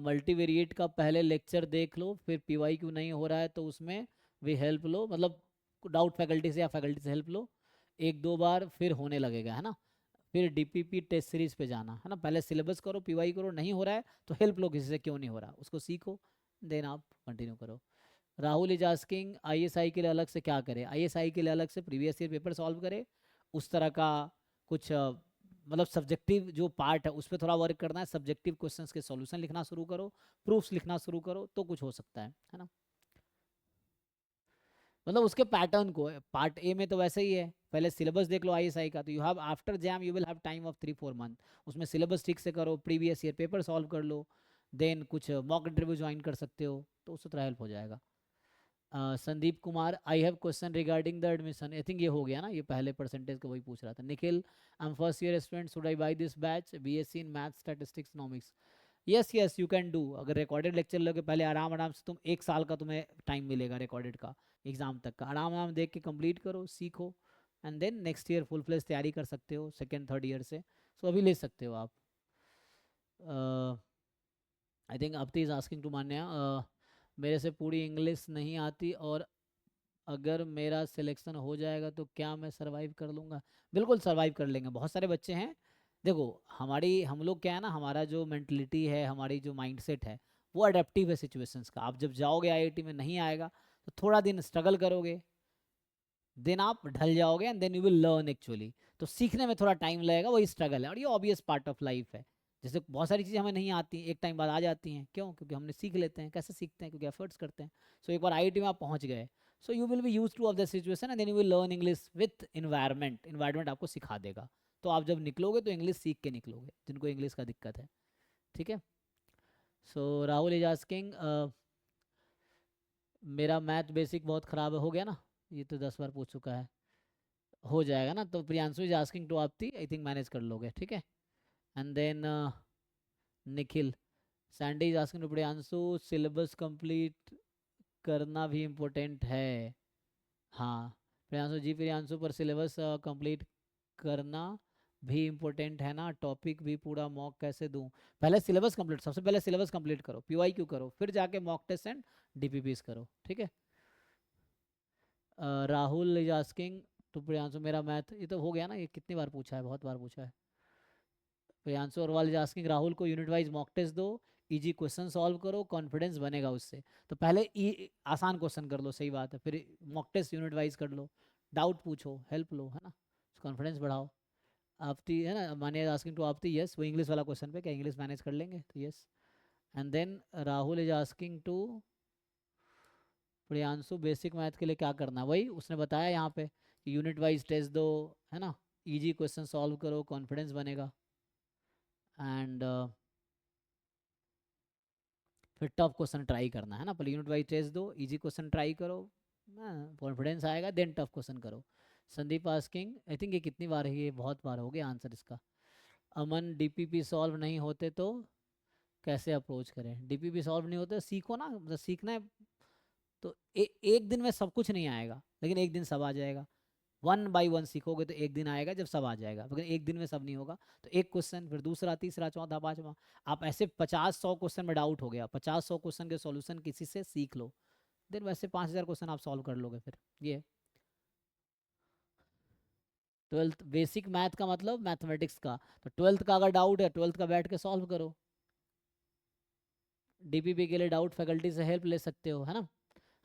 मल्टीवेरिएट का पहले लेक्चर देख लो, फिर पीवाई क्यू नहीं हो रहा है तो उसमें भी हेल्प लो, मतलब डाउट फैकल्टी से या फैकल्टी से हेल्प लो. एक दो बार फिर होने लगेगा, है ना. फिर डीपीपी टेस्ट सीरीज पे जाना, है ना. पहले सिलेबस करो, पीवाई करो, नहीं हो रहा है तो हेल्प लो किसी से, क्यों नहीं हो रहा उसको सीखो, देन आप कंटिन्यू करो. राहुल इज आस्किंग आईएसआई के लिए अलग से क्या करें. आईएसआई के लिए अलग से प्रीवियस ईयर पेपर सॉल्व करे, उस तरह का कुछ मतलब सब्जेक्टिव जो पार्ट है उस पर थोड़ा वर्क करना है. सब्जेक्टिव क्वेश्चंस के सॉल्यूशन लिखना शुरू करो, प्रूफ्स लिखना शुरू करो, तो कुछ हो सकता है ना. मतलब उसके पैटर्न को, पार्ट ए में तो वैसे ही है, पहले सिलेबस देख लो आईएसआई का. तो you have after jam you will have time of 3-4 month. उसमें सिलेबस ठीक से करो, प्रीवियस ईयर पेपर सॉल्व कर लो, देन कुछ मॉक इंटरव्यू ज्वाइन कर सकते हो, तो उससे थोड़ा हेल्प हो जाएगा. Sandeep Kumar, I have question regarding the admission. I think ये हो गया ना, ये पहले परसेंटेज का वही पूछ रहा था. Nikhil, I am first year student, should I by this batch BSc in math statistics economics. Yes yes you can do. अगर रिकॉर्डेड लेक्चर लोगे पहले, आराम आराम से तुम 1 साल का तुम्हें टाइम मिलेगा रिकॉर्डेड का, एग्जाम तक का. आराम आराम देख के कंप्लीट करो, सीखो, and then next year full fledge तैयारी कर सकते हो, सेकेंड थर्ड ईयर से. सो अभी ले सकते हो आप. I think Apti is asking to Manya, मेरे से पूरी इंग्लिश नहीं आती, और अगर मेरा सिलेक्शन हो जाएगा तो क्या मैं सरवाइव कर लूँगा. बिल्कुल सरवाइव कर लेंगे, बहुत सारे बच्चे हैं. देखो, हम लोग क्या है ना, हमारा जो मेंटलिटी है, हमारी जो माइंडसेट है, वो अडेप्टिव है सिचुएशंस का. आप जब जाओगे आईआईटी में नहीं आएगा तो थोड़ा दिन स्ट्रगल करोगे, देन आप ढल जाओगे, and then you will learn actually. तो सीखने में थोड़ा टाइम लगेगा, वही स्ट्रगल है, और ये ऑब्वियस पार्ट ऑफ लाइफ है. जैसे बहुत सारी चीज़ें हमें नहीं आती, एक टाइम बाद आ जाती हैं. क्यों? क्योंकि हमने सीख लेते हैं. कैसे सीखते हैं? क्योंकि एफर्ट्स करते हैं. सो एक बार आईआईटी में आप पहुंच गए, so you will be use to of the situation, and then you will learn English with environment. Environment आपको सिखा देगा, तो आप जब निकलोगे तो इंग्लिश सीख के निकलोगे, जिनको इंग्लिश का दिक्कत है. ठीक है. सो राहुल इज आस्किंग, मेरा मैथ बेसिक बहुत ख़राब हो गया ना, ये तो 10 बार पूछ चुका है. हो जाएगा ना. तो प्रियांशु इज आस्किंग टू आपती, आई थिंक मैनेज कर लोगे. ठीक है. And then Nikhil, Sandy is asking to Priyanshu, syllabus complete करना भी इम्पोर्टेंट है. हाँ प्रियांशु जी, प्रियांशु पर सिलेबस कंप्लीट करना भी इम्पोर्टेंट है ना, टॉपिक भी पूरा मॉक कैसे दूं. पहले सिलेबस कंप्लीट, सबसे पहले सिलेबस कंप्लीट करो, पीवाई क्यू करो, फिर जाके मॉक टेस्ट एंड डीपीपीस करो. ठीक है. Rahul is asking to Priyanshu, मेरा मैथ, ये तो हो गया ना, ये कितनी बार पूछा है, बहुत बार पूछा है. प्रियांशु अग्रवाल इज आस्किंग राहुल को यूनिट वाइज मॉक टेस्ट दो, इजी क्वेश्चन सॉल्व करो, कॉन्फिडेंस बनेगा उससे. तो पहले आसान क्वेश्चन कर लो, सही बात है, फिर मॉक टेस्ट यूनिट वाइज कर लो, डाउट पूछो, हेल्प लो, है ना, कॉन्फिडेंस बढ़ाओ. आपती है ना, मानिए आस्किंग टू आपती, यस वो इंग्लिश वाला क्वेश्चन पे, क्या इंग्लिश मैनेज कर लेंगे, तो yes. And then Rahul is asking to Priyanshu, basic math के लिए क्या करना है, वही उसने बताया यहाँ पे, यूनिट वाइज टेस्ट दो, है ना, इजी क्वेश्चन सॉल्व करो, कॉन्फिडेंस बनेगा, एंड फिर टफ क्वेश्चन ट्राई करना, है ना. पहले यूनिट वाइज टेस्ट दो, इजी क्वेश्चन ट्राई करो, कॉन्फिडेंस आएगा, देन टफ क्वेश्चन करो. संदीप आस्किंग, आई थिंक ये कितनी बार है, ये बहुत बार हो गया आंसर इसका. अमन, डीपीपी सॉल्व नहीं होते तो कैसे अप्रोच करें. डीपीपी सॉल्व नहीं होते, सीखो ना, मतलब सीखना है. तो एक दिन में सब कुछ नहीं आएगा, लेकिन एक दिन सब आ जाएगा. 1 बाई 1 सीखोगे तो एक दिन आएगा जब सब आ जाएगा, लेकिन एक दिन में सब नहीं होगा. तो एक क्वेश्चन, फिर दूसरा, तीसरा, चौथा, पांचवा, आप ऐसे 50-100 क्वेश्चन में डाउट हो गया, 50-100 क्वेश्चन के सॉल्यूशन किसी से सीख लो, देन वैसे 5,000 क्वेश्चन आप सॉल्व कर लोगे फिर. ये 12th बेसिक मैथ का मतलब मैथमेटिक्स का, तो 12th का अगर डाउट है, 12th का बैठ के सॉल्व करो. डीपीपी के लिए डाउट फैकल्टी से हेल्प ले सकते हो, है ना.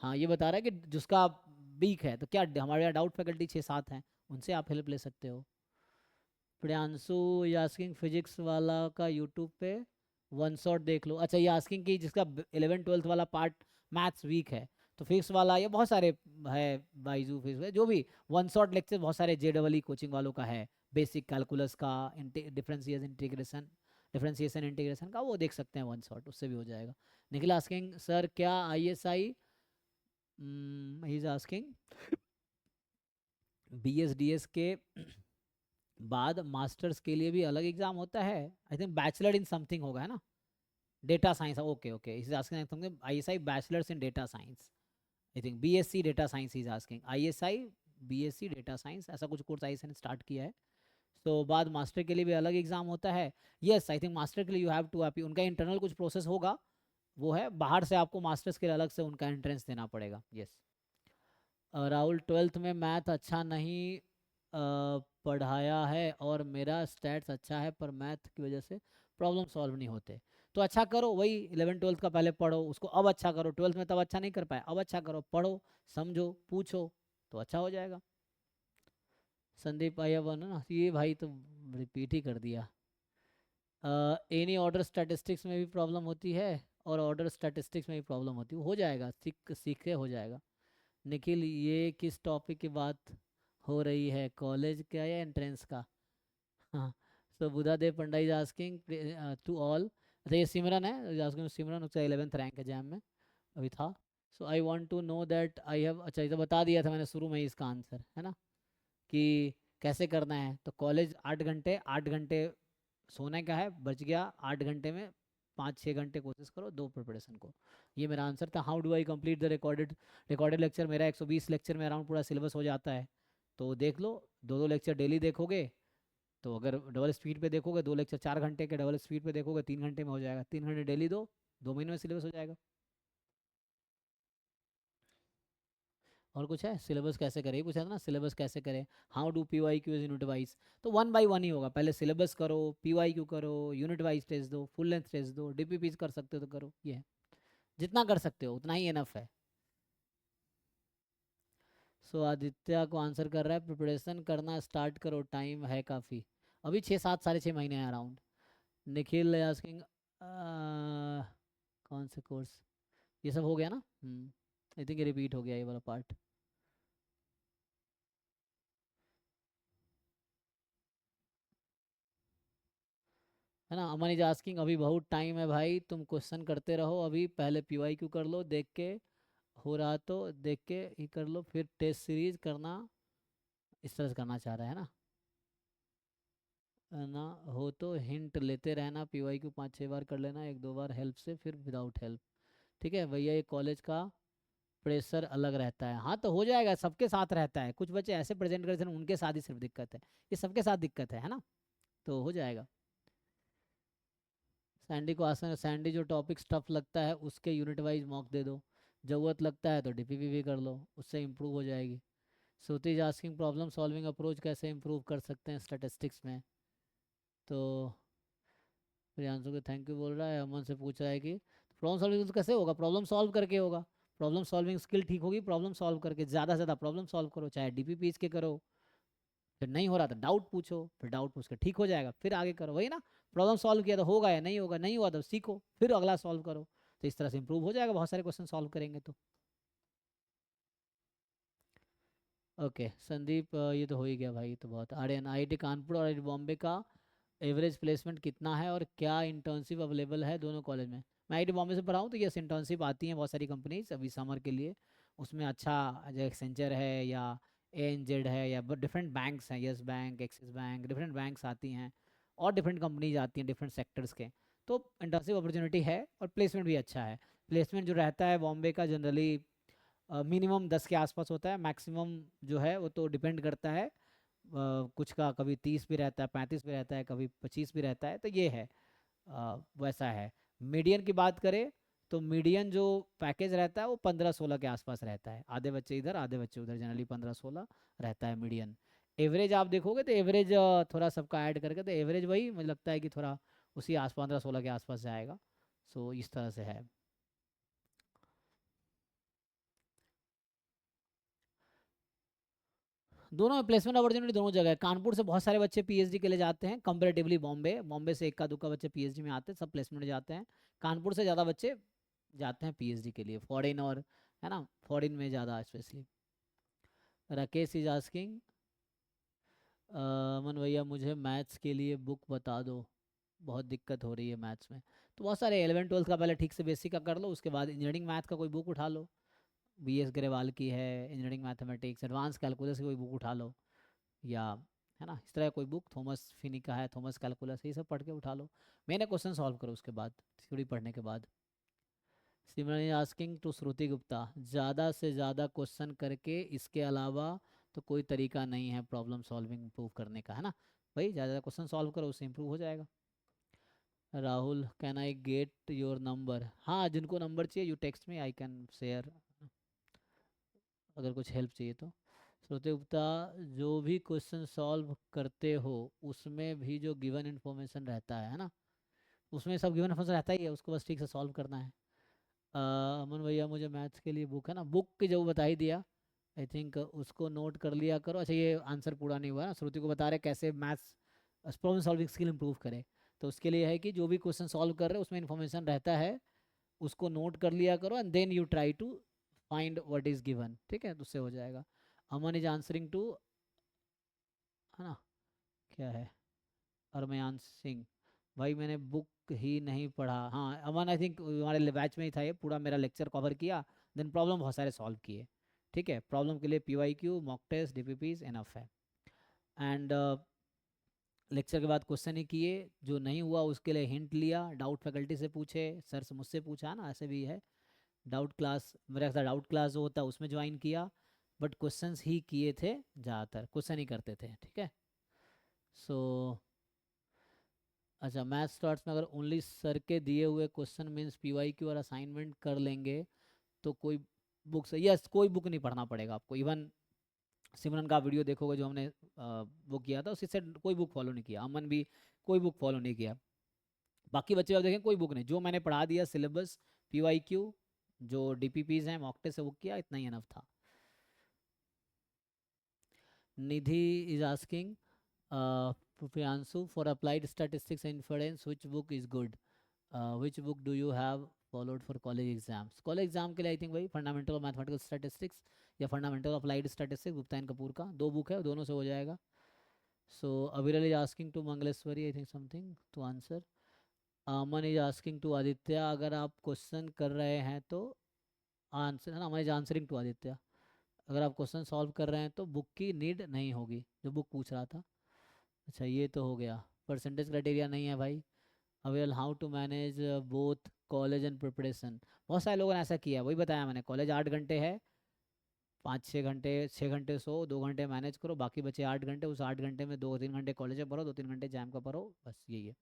हाँ ये बता रहा है कि जिसका वीक है, तो क्या हमारे यहाँ डाउट फैकल्टी 6-7 हैं, उनसे आप हेल्प ले सकते हो। प्रियांशु ये आस्किंग फिजिक्स वाला का यूट्यूब पे वन शॉट देख लो। अच्छा, ये आस्किंग कि जिसका 11 12 वाला पार्ट मैथ्स वीक है, तो फिजिक्स वाला ये बहुत सारे है, बाइजू फिजिक्स है, जो भी वन शॉट लेक्चर बहुत सारे JEE कोचिंग वालों का है, बेसिक कैलकुलस का, डिफरेंशिएशन इंटीग्रेशन का, वो देख सकते हैं वन शॉट, उससे भी हो जाएगा। निखिल आस्किंग सर क्या ISI he is asking BSDS के बाद मास्टर्स के लिए भी अलग एग्जाम होता है? I think bachelor in something होगा, है ना? Data science, okay okay, is asking something ISI bachelors in data science, I think BSc data science is asking, ISI BSc data science, ऐसा कुछ कोर्स ISI ने start किया है। तो बाद मास्टर के लिए भी अलग एग्जाम होता है। यस, आई थिंक मास्टर के लिए यू हैव टू आप उनका इंटरनल कुछ प्रोसेस होगा, वो है, बाहर से आपको मास्टर्स के लिए अलग से उनका एंट्रेंस देना पड़ेगा। यस। राहुल 12th में मैथ अच्छा नहीं पढ़ाया है और मेरा स्टैट्स अच्छा है, पर मैथ की वजह से प्रॉब्लम सॉल्व नहीं होते। तो अच्छा करो, वही 11 12 का पहले पढ़ो, उसको अब अच्छा करो। 12th में तब अच्छा नहीं कर पाए, अब अच्छा करो, पढ़ो, समझो, पूछो, तो अच्छा हो जाएगा। संदीप आया वन ना, ये भाई तो रिपीट ही कर दिया। एनी ऑर्डर स्टैटिस्टिक्स में भी प्रॉब्लम होती है और ऑर्डर स्टैटिस्टिक्स में भी प्रॉब्लम होती है, हो जाएगा, सीख सीख के हो जाएगा। निखिल ये किस टॉपिक की बात हो रही है, कॉलेज का या एंट्रेंस का? हाँ। सो बुधादेव पंडा इज आस्किंग टू ऑल, अच्छा ये सिमरन है, आस्किंग सिमरन, उसका 11th रैंक है जैम में, अभी था। So I want to know that I have, अच्छा ये तो बता दिया था मैंने शुरू में ही इसका आंसर, है ना, कि कैसे करना है। तो कॉलेज 8 घंटे, 8 घंटे सोने का है, बच गया 8 घंटे में 5 6 घंटे कोशिश करो दो प्रिपरेशन को। ये मेरा आंसर था। How do I complete the recorded lecture, मेरा 120 लेक्चर में अराउंड पूरा सिलेबस हो जाता है। तो देख लो, दो दो लेक्चर डेली देखोगे, तो अगर डबल स्पीड पे देखोगे, दो लेक्चर 4 घंटे के, डबल स्पीड पे देखोगे 3 घंटे में हो जाएगा, 3 घंटे डेली दो, 2 महीने में सिलेबस हो जाएगा। और कुछ है? सिलेबस कैसे करें, पूछा था ना, सिलेबस कैसे करें, how do PYQ unit wise. तो 1 by 1 ही होगा, पहले सिलेबस करो, PYQ करो, यूनिट वाइज टेस्ट दो, फुल लेंथ टेस्ट दो, DPPs कर सकते हो तो करो, ये है, जितना कर सकते हो उतना ही इनफ है। सो आदित्य को आंसर कर रहा है, प्रिपरेशन करना स्टार्ट करो, टाइम है काफ़ी, अभी 6 7 साढ़े 6 महीने हैं अराउंड। निखिल आस्किंग कौन से कोर्स, ये सब हो गया ना? आई थिंक रिपीट हो गया ये वाला पार्ट, है ना। अमन इज आस्किंग अभी बहुत टाइम है भाई, तुम क्वेश्चन करते रहो, अभी पहले PYQ कर लो, देख के हो रहा तो देख के ही कर लो, फिर टेस्ट सीरीज करना, इस तरह से करना चाह रहा है ना। हो तो हिंट लेते रहना, PYQ 5 6 बार कर लेना, 1 2 बार हेल्प से, फिर विदाउट हेल्प। ठीक है भैया, ये कॉलेज का प्रेशर अलग रहता है, हाँ तो हो जाएगा, सबके साथ रहता है, कुछ बच्चे ऐसे प्रेजेंट करते हैं उनके साथ ही सिर्फ दिक्कत है, ये सबके साथ दिक्कत है ना, तो हो जाएगा। सैंडी को आसान, सैंडी जो टॉपिक टफ लगता है उसके यूनिट वाइज मॉक दे दो, ज़रूरत लगता है तो DPP भी कर लो, उससे इम्प्रूव हो जाएगी। Shruti is asking problem solving approach कैसे इम्प्रूव कर सकते हैं स्टैटिस्टिक्स में। तो प्रियांशु को थैंक यू बोल रहा है, अमन से पूछ रहा है कि प्रॉब्लम सॉल्विंग तो कैसे होगा, प्रॉब्लम सॉल्व करके होगा, प्रॉब्लम सॉल्विंग स्किल ठीक होगी प्रॉब्लम सॉल्व करके, ज़्यादा से ज़्यादा प्रॉब्लम सॉल्व करो, चाहे DPP के करो, फिर नहीं हो रहा तो डाउट पूछो, फिर डाउट पूछ कर ठीक हो जाएगा, फिर आगे करो, वही ना। प्रॉब्लम सॉल्व किया तो होगा या नहीं होगा, नहीं हुआ तो सीखो, फिर अगला सॉल्व करो, तो इस तरह से इंप्रूव हो जाएगा, बहुत सारे क्वेश्चन सॉल्व करेंगे तो। ओके संदीप, ये तो हो ही गया भाई, तो बहुत। आर्यन IIT कानपुर और IIT बॉम्बे का एवरेज प्लेसमेंट कितना है और क्या इंटर्नशिप अवेलेबल है दोनों कॉलेज में? मैं IIT बॉम्बे से पढ़ा हूँ, तो यस इंटर्नशिप आती हैं बहुत सारी कंपनीज अभी समर के लिए, उसमें अच्छा, जो एक्सेंचर है या ANZ है या डिफरेंट बैंक्स हैं, yes bank, axis bank, different banks आती हैं, और डिफरेंट कंपनीज आती हैं डिफरेंट सेक्टर्स के, तो इंटर्नशिप अपॉर्चुनिटी है और प्लेसमेंट भी अच्छा है। प्लेसमेंट जो रहता है बॉम्बे का जनरली मिनिमम 10 के आसपास होता है, मैक्सिमम जो है वो तो डिपेंड करता है, कुछ का कभी 30 भी रहता है, 35 भी रहता है, कभी 25 भी रहता है, तो ये है, वैसा है। मीडियन की बात करें तो मीडियन जो पैकेज रहता है वो 15 16 के आसपास रहता है, आधे बच्चे इधर आधे बच्चे उधर, जनरली 15 16 रहता है मीडियन। एवरेज आप देखोगे तो एवरेज थोड़ा सबका ऐड करके, तो एवरेज वही मुझे लगता है कि थोड़ा उसी 15 16 के आसपास जाएगा। सो इस तरह से है। दोनों में प्लेसमेंट अपॉर्चुनिटी दोनों जगह है। कानपुर से बहुत सारे बच्चे पीएचडी के लिए जाते हैं कंपेरेटिवली बॉम्बे, बॉम्बे से इक्का दुक्का बच्चे पीएचडी में आते हैं, सब प्लेसमेंट में जाते हैं। कानपुर से ज़्यादा बच्चे जाते हैं पीएचडी के लिए, फॉरेन और, है ना, फॉरेन में ज़्यादा स्पेशली। राकेश इज आस्किंग, अमन भैया मुझे मैथ्स के लिए बुक बता दो, बहुत दिक्कत हो रही है मैथ्स में। तो बहुत सारे 11 12 का पहले ठीक से बेसिक का कर लो, उसके बाद इंजीनियरिंग मैथ का कोई बुक उठा लो, बीएस ग्रेवाल की है इंजीनियरिंग मैथमेटिक्स, एडवांस कैलकुलस की कोई बुक उठा लो, या, है ना, इस तरह कोई बुक, थॉमस फिनी का है थॉमस कैलकुलस, ये सब पढ़ के उठा लो। मैंने क्वेश्चन सॉल्व करो उसके बाद, थ्योरी पढ़ने के बाद। सिमरन आस्किंग टू श्रुति गुप्ता, ज़्यादा से ज़्यादा क्वेश्चन करके, इसके अलावा तो कोई तरीका नहीं है प्रॉब्लम सॉल्विंग इम्प्रूव करने का, है ना भाई, ज़्यादा क्वेश्चन सॉल्व करो, उससे इम्प्रूव हो जाएगा। Rahul, can I get your number? हाँ, जिनको नंबर चाहिए यू टेक्स्ट में, आई कैन शेयर, अगर कुछ हेल्प चाहिए तो। श्रुति गुप्ता, जो भी क्वेश्चन सॉल्व करते हो उसमें भी जो गिवन इन्फॉर्मेशन रहता है ना, उसमें सब गिवन इन्फॉर्मेशन रहता ही है, उसको बस ठीक से सॉल्व करना है। अमन भैया मुझे मैथ्स के लिए बुक है ना, बुक की जो बता ही दिया, आई थिंक उसको नोट कर लिया करो। अच्छा, ये आंसर पूरा नहीं हुआ ना, श्रुति को बता रहे कैसे maths problem solving skill improve करे। तो उसके लिए है कि जो भी क्वेश्चन सॉल्व कर रहे हो उसमें इन्फॉर्मेशन रहता है, उसको नोट कर लिया करो, and then you try to find what is given, ठीक है, तो उससे हो जाएगा। अमन इज आंसरिंग टू, है ना, क्या है, अरमयान सिंह, भाई मैंने बुक ही नहीं पढ़ा। हाँ अमन, आई थिंक हमारे बैच में ही था ये, पूरा मेरा लेक्चर कवर किया, देन प्रॉब्लम बहुत सारे सॉल्व किए, ठीक है। प्रॉब्लम के लिए PYQ, mock test, DPPs enough है, एंड लेक्चर के बाद क्वेश्चन ही किए, जो नहीं हुआ उसके लिए हिंट लिया, डाउट फैकल्टी से पूछे, सर से मुझसे पूछा ना, ऐसे भी है। डाउट क्लास, मेरा ऐसा डाउट क्लास जो होता है उसमें ज्वाइन किया, बट क्वेश्चंस ही किए थे, ज़्यादातर क्वेश्चन ही करते थे, ठीक है। सो अच्छा, मैथ स्टार्ट्स में अगर ओनली सर के दिए हुए क्वेश्चन मीन्स पीवाईक्यू और असाइनमेंट कर लेंगे तो कोई बुक से, यस, कोई बुक नहीं पढ़ना पड़ेगा आपको। इवन सिमरन का वीडियो देखोगे जो हमने वो किया था, उससे कोई बुक फॉलो नहीं किया, अमन भी कोई बुक फॉलो नहीं किया। बाकी बच्चे आप देखें कोई बुक नहीं, जो मैंने पढ़ा दिया सिलेबस, पीवाईक्यू, जो डीपीपीज हैं मॉक टेस्ट से वो किया, इतना ही इनफ था। Nidhi is asking, Priyanshu, for applied statistics and inference which book is good? Which book do you have followed for college exams? College exam के लिए आई थिंक वही फंडामेंटल ऑफ मैथमेटिकल स्टैटिस्टिक्स या fundamental applied statistics, Gupta and Kapoor का, दो book है, दोनों से हो जाएगा। So Aviral is asking to Mangleshwari, I think something to answer. Aman is asking to Aditya, अगर आप क्वेश्चन कर रहे हैं तो आंसर, है ना, Aman is answering to Aditya, अगर आप क्वेश्चन सॉल्व कर रहे हैं तो बुक की नीड नहीं होगी, जो बुक पूछ रहा था। अच्छा, ये तो हो गया। परसेंटेज क्राइटेरिया नहीं है भाई। अवेल, how to manage both college and preparation? बहुत सारे लोगों ने ऐसा किया, वही बताया मैंने, कॉलेज 8 घंटे है, 5 6 घंटे, 6 घंटे सो, 2 घंटे मैनेज करो, बाकी बचे 8 घंटे, उस 8 घंटे में 2 3 घंटे कॉलेज में पढ़ो, 2 3 घंटे जैम का पढ़ो, बस यही है।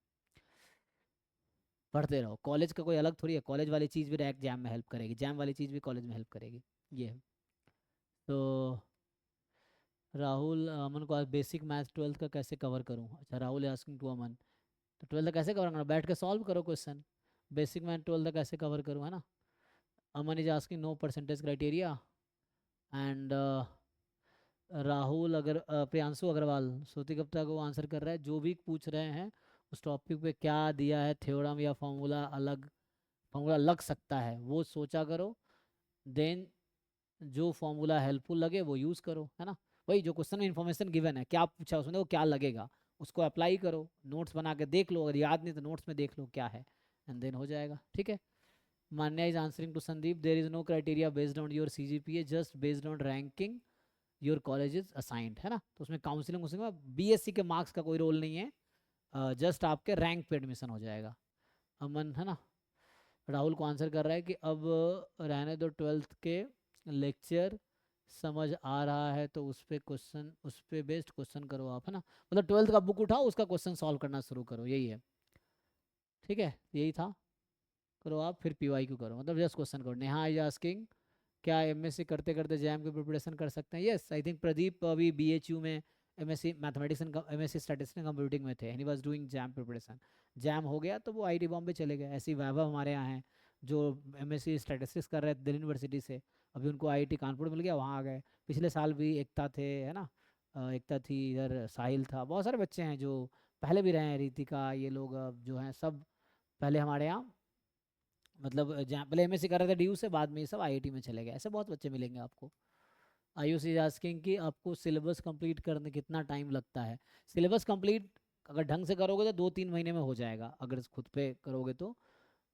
पढ़ते रहो, कॉलेज का कोई अलग थोड़ी है, कॉलेज वाली चीज़ भी डायरेक्ट जैम में हेल्प करेगी, जैम वाली चीज़ भी कॉलेज में हेल्प करेगी, ये है। तो राहुल, अमन को आज बेसिक मैथ्स 12th का कैसे कवर करूँ? अच्छा, राहुल आस्किंग टू अमन, तो 12th कैसे कवर करना, बैठ के सॉल्व करो क्वेश्चन, बेसिक मैथ 12th कैसे कवर करूँ, है ना। Aman is asking no percentage criteria, and Rahul, अगर प्रियांशु अग्रवाल श्रुति गुप्ता को आंसर कर रहा है, जो भी पूछ रहे हैं उस टॉपिक पे क्या दिया है, थ्योरम या फॉर्मूला, अलग फॉर्मूला लग सकता है वो सोचा करो, देन जो फॉर्मूला हेल्पफुल लगे वो यूज़ करो, है ना। वही जो क्वेश्चन में इंफॉर्मेशन गिवन है, क्या पूछा उसमें, वो क्या लगेगा, उसको अप्लाई करो, नोट्स बना के देख लो, अगर याद नहीं तो नोट्स में देख लो क्या है, एंड देन हो जाएगा, ठीक है। Manya is answering to Sandeep, there is no criteria based on your CGPA, just based on ranking your college is assigned, है ना। तो उसमें काउंसलिंग उसमें बीएससी के मार्क्स का कोई रोल नहीं है, जस्ट आपके रैंक पे एडमिशन हो जाएगा। अमन, है ना। राहुल को आंसर कर रहा है कि अब रहने दो 12th के लेक्चर, समझ आ रहा है तो उस पे क्वेश्चन, उस पे बेस्ड क्वेश्चन करो आप, है ना, मतलब 12th का बुक उठाओ, उसका क्वेश्चन सॉल्व करना शुरू करो, यही है, ठीक है, यही था। करो आप, फिर पीवाईक्यू करो, मतलब जस्ट क्वेश्चन करो। नेहा इज आस्किंग, क्या एमएससी करते करते जैम की प्रिपरेशन कर सकते हैं? यस, आई थिंक प्रदीप अभी बीएचयू में MSc mathematics and MSc statistics and computing में थे, and he was doing jam preparation. Jam हो गया तो वो आईटी बॉम्बे चले गए। ऐसी वैभव हमारे यहाँ हैं जो एमएससी स्टैटिस्टिक्स कर रहे थे दिल्ली यूनिवर्सिटी से, अभी उनको आईआईटी कानपुर मिल गया, वहाँ आ गए। पिछले साल भी एकता थे, है ना, एकता थी इधर, साहिल था, बहुत सारे बच्चे हैं जो पहले भी रहे हैं, रितिका, ये लोग जो हैं सब पहले हमारे यहाँ, मतलब जहाँ पहले एमएससी कर रहे थे डीयू से, बाद में ये सब आईआईटी में चले गए, ऐसे बहुत बच्चे मिलेंगे आपको। आयुष इज आस्किंग कि आपको सिलेबस कंप्लीट करने कितना टाइम लगता है। सिलेबस कंप्लीट अगर ढंग से करोगे तो 2-3 महीने में हो जाएगा, अगर खुद पे करोगे तो,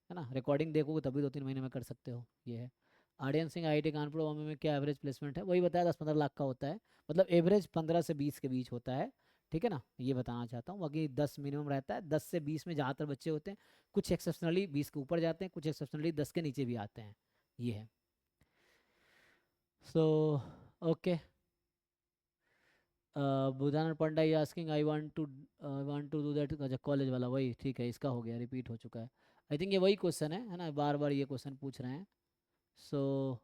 है ना, रिकॉर्डिंग देखोगे तभी 2-3 महीने में कर सकते हो, ये है। आर्यन सिंह आईआईटी कानपुर बॉम्बे में क्या एवरेज प्लेसमेंट है, वही बताया 10-15 लाख का होता है, मतलब एवरेज 15 से 20 के बीच होता है, ठीक है ना, ये बताना चाहता हूँ। बाकी 10 मिनिमम रहता है, 10 से 20 में ज़्यादातर बच्चे होते हैं, कुछ एक्सेप्शनली 20 के ऊपर जाते हैं, कुछ एक्सेप्शनली 10 के नीचे भी आते हैं, ये है। सो ओके, बुधानन पंडा ये asking I want to do that, अच्छा कॉलेज वाला वही, ठीक है, इसका हो गया, रिपीट हो चुका है। आई थिंक ये वही क्वेश्चन है ना, बार बार ये क्वेश्चन पूछ रहे हैं। So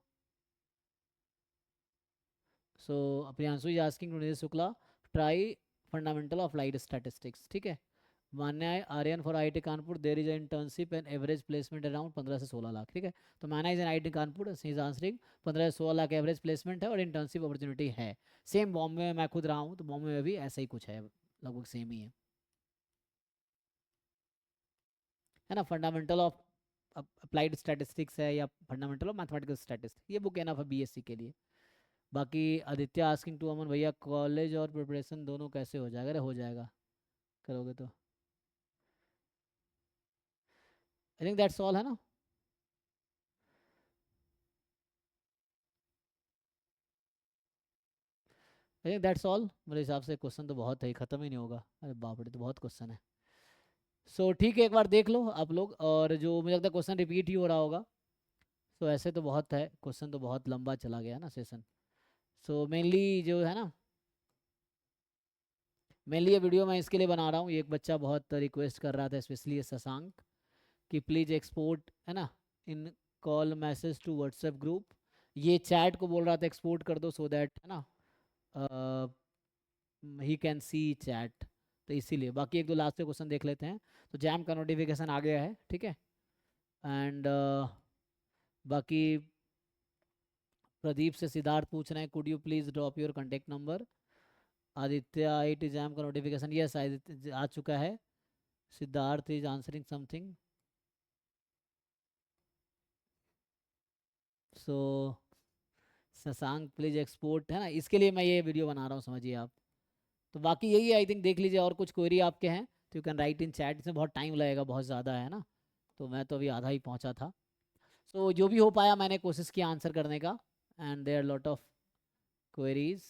so Priyanshu is asking Neeraj Shukla, try fundamental of light statistics, ठीक है। मान्या है Aryan for IIT Kanpur there is internship and average placement around 15 से 16 लाख, ठीक है। तो Mana is an IIT Kanpur is answering 15 से 16 लाख एवरेज प्लेसमेंट है और इंटर्नशिप अपॉर्चुनिटी है। सेम बॉम्बे में मैं खुद रहा हूँ, तो बॉम्बे में भी ऐसा ही कुछ है, लगभग सेम ही है ना। फंडामेंटल ऑफ अप्लाइड स्टैटिस्टिक्स है, या फंडामेंटल ऑफ मैथमेटिकल स्टैटिस्टिक्स, ये बुक है ना बीएससी के लिए। बाकी आदित्य आस्किंग टू अमन भैया कॉलेज और प्रिपरेशन दोनों कैसे हो जाएगा, अरे हो जाएगा, करोगे तो। आई थिंक दैट्स ऑल, है ना। आई थिंक दैट्स ऑल, मेरे हिसाब से क्वेश्चन तो बहुत है, ख़त्म ही नहीं होगा, अरे बाप रे, तो बहुत क्वेश्चन है। सो ठीक है, एक बार देख लो आप लोग, और जो मुझे लगता है क्वेश्चन रिपीट ही हो रहा होगा। सो ऐसे तो बहुत है क्वेश्चन, तो बहुत लंबा चला गया ना सेशन। सो मेनली जो है ना, मेनली ये वीडियो मैं इसके लिए बना रहा हूँ, ये एक बच्चा बहुत रिक्वेस्ट कर रहा था, स्पेशली ये शशांक, कि प्लीज़ एक्सपोर्ट, है ना, इन call message to WhatsApp group, ये चैट को बोल रहा था एक्सपोर्ट कर दो, सो दैट, है ना, ही कैन सी चैट, तो इसीलिए। बाकी एक दो लास्ट के क्वेश्चन देख लेते हैं। तो जैम का नोटिफिकेशन आ गया है, ठीक है। एंड बाकी प्रदीप से सिद्धार्थ पूछ रहे हैं, could you please drop your contact number. Aditya IIT jam का नोटिफिकेशन, यस आदित्य आ चुका है। Siddharth is answering something, so Shashank please export, है ना, इसके लिए मैं ये वीडियो बना रहा हूँ, समझिए आप। तो बाकी यही है, आई थिंक देख लीजिए, और कुछ क्वेरी आपके हैं तो you can write in chat, इसमें बहुत टाइम लगेगा, बहुत ज़्यादा है ना, तो मैं तो अभी आधा ही पहुँचा था। सो जो भी हो पाया मैंने कोशिश किया आंसर करने का, and there lot of queries.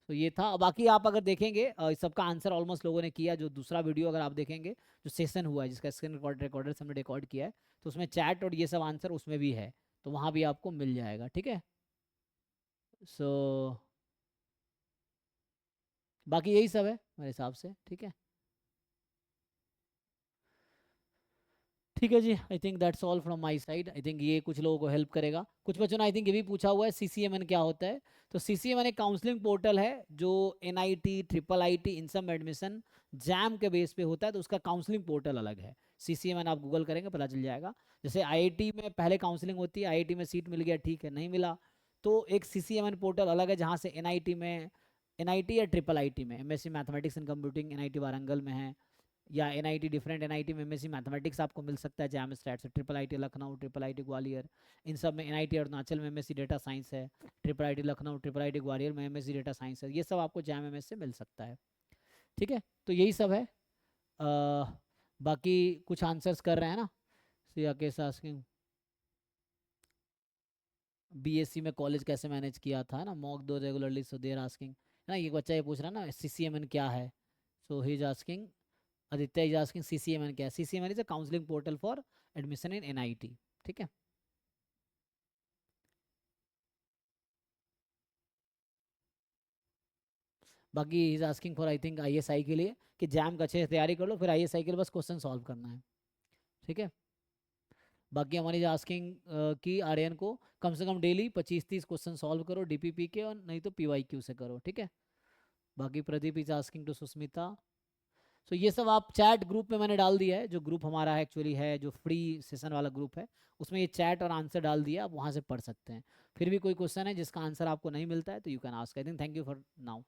तो ये था। बाकी आप अगर देखेंगे इस सबका आंसर ऑलमोस्ट लोगों ने किया, जो दूसरा वीडियो अगर आप देखेंगे, जो सेशन हुआ है जिसका स्क्रीन रिकॉर्डर से हमने रिकॉर्ड किया है, तो उसमें चैट और ये सब आंसर उसमें भी है, तो वहाँ भी आपको मिल जाएगा, ठीक है। सो बाकी यही सब है मेरे हिसाब से, ठीक है। ठीक है जी, I think that's all from my side. I think ये कुछ लोगों को हेल्प करेगा। कुछ बच्चों ने आई थिंक ये भी पूछा हुआ है सीसीएमएन क्या होता है। तो सीसीएमएन एक काउंसलिंग पोर्टल है जो एनआईटी, ट्रिपल आईटी, इन सब एडमिशन जैम के बेस पे होता है, तो उसका काउंसलिंग पोर्टल अलग है। सीसीएमएन आप गूगल करेंगे पता चल जाएगा। जैसे आईआईटी में पहले काउंसलिंग होती है, आईआईटी में सीट मिल गया, ठीक है, नहीं मिला तो एक सीसीएमएन पोर्टल अलग है, जहाँ से एनआईटी में, एनआईटी या ट्रिपल आईटी में MSc mathematics and computing NIT Warangal में है, या एनआईटी डिफरेंट एनआईटी में एमएससी मैथमेटिक्स आपको मिल सकता है जैम स्टैट से, triple IT Lucknow, triple IT Gwalior, इन सब में, एनआईटी अरुणाचल में एमएससी डेटा साइंस है, triple IT Lucknow, triple IT Gwalior में एमएससी डेटा साइंस है, ये सब आपको जैम एमएस से मिल सकता है, ठीक है। तो यही सब है। बाकी कुछ आंसर्स कर रहे हैं ना, सिया केस आस्किंग बीएससी में कॉलेज कैसे मैनेज किया था, ना, मॉक दो रेगुलरली, सो देर आस्किंग, है ना, ये बच्चा ये पूछ रहा है ना सीसीएमएन क्या है। So he is asking, Aditya is asking CCMN क्या है। CCMN is a counselling portal for admission in NIT, ठीक है। बाकी is asking for I think ISI के लिए, कि जैम का अच्छे से तैयारी कर लो, फिर आईएसआई के लिए बस क्वेश्चन सॉल्व करना है, ठीक है। बाकी हमारी आस्किंग कि आर्यन को कम से कम डेली 25-30 क्वेश्चन सॉल्व करो डीपीपी के, और नहीं तो पीवाईक्यू से करो, ठीक है। बाकी Pradeep is asking to Susmita. So ये सब आप चैट ग्रुप में मैंने डाल दिया है, जो ग्रुप हमारा है एक्चुअली है, जो फ्री सेशन वाला ग्रुप है, उसमें ये चैट और आंसर डाल दिया, आप वहाँ से पढ़ सकते हैं। फिर भी कोई क्वेश्चन है जिसका आंसर आपको नहीं मिलता है तो you can ask. I think thank you for now.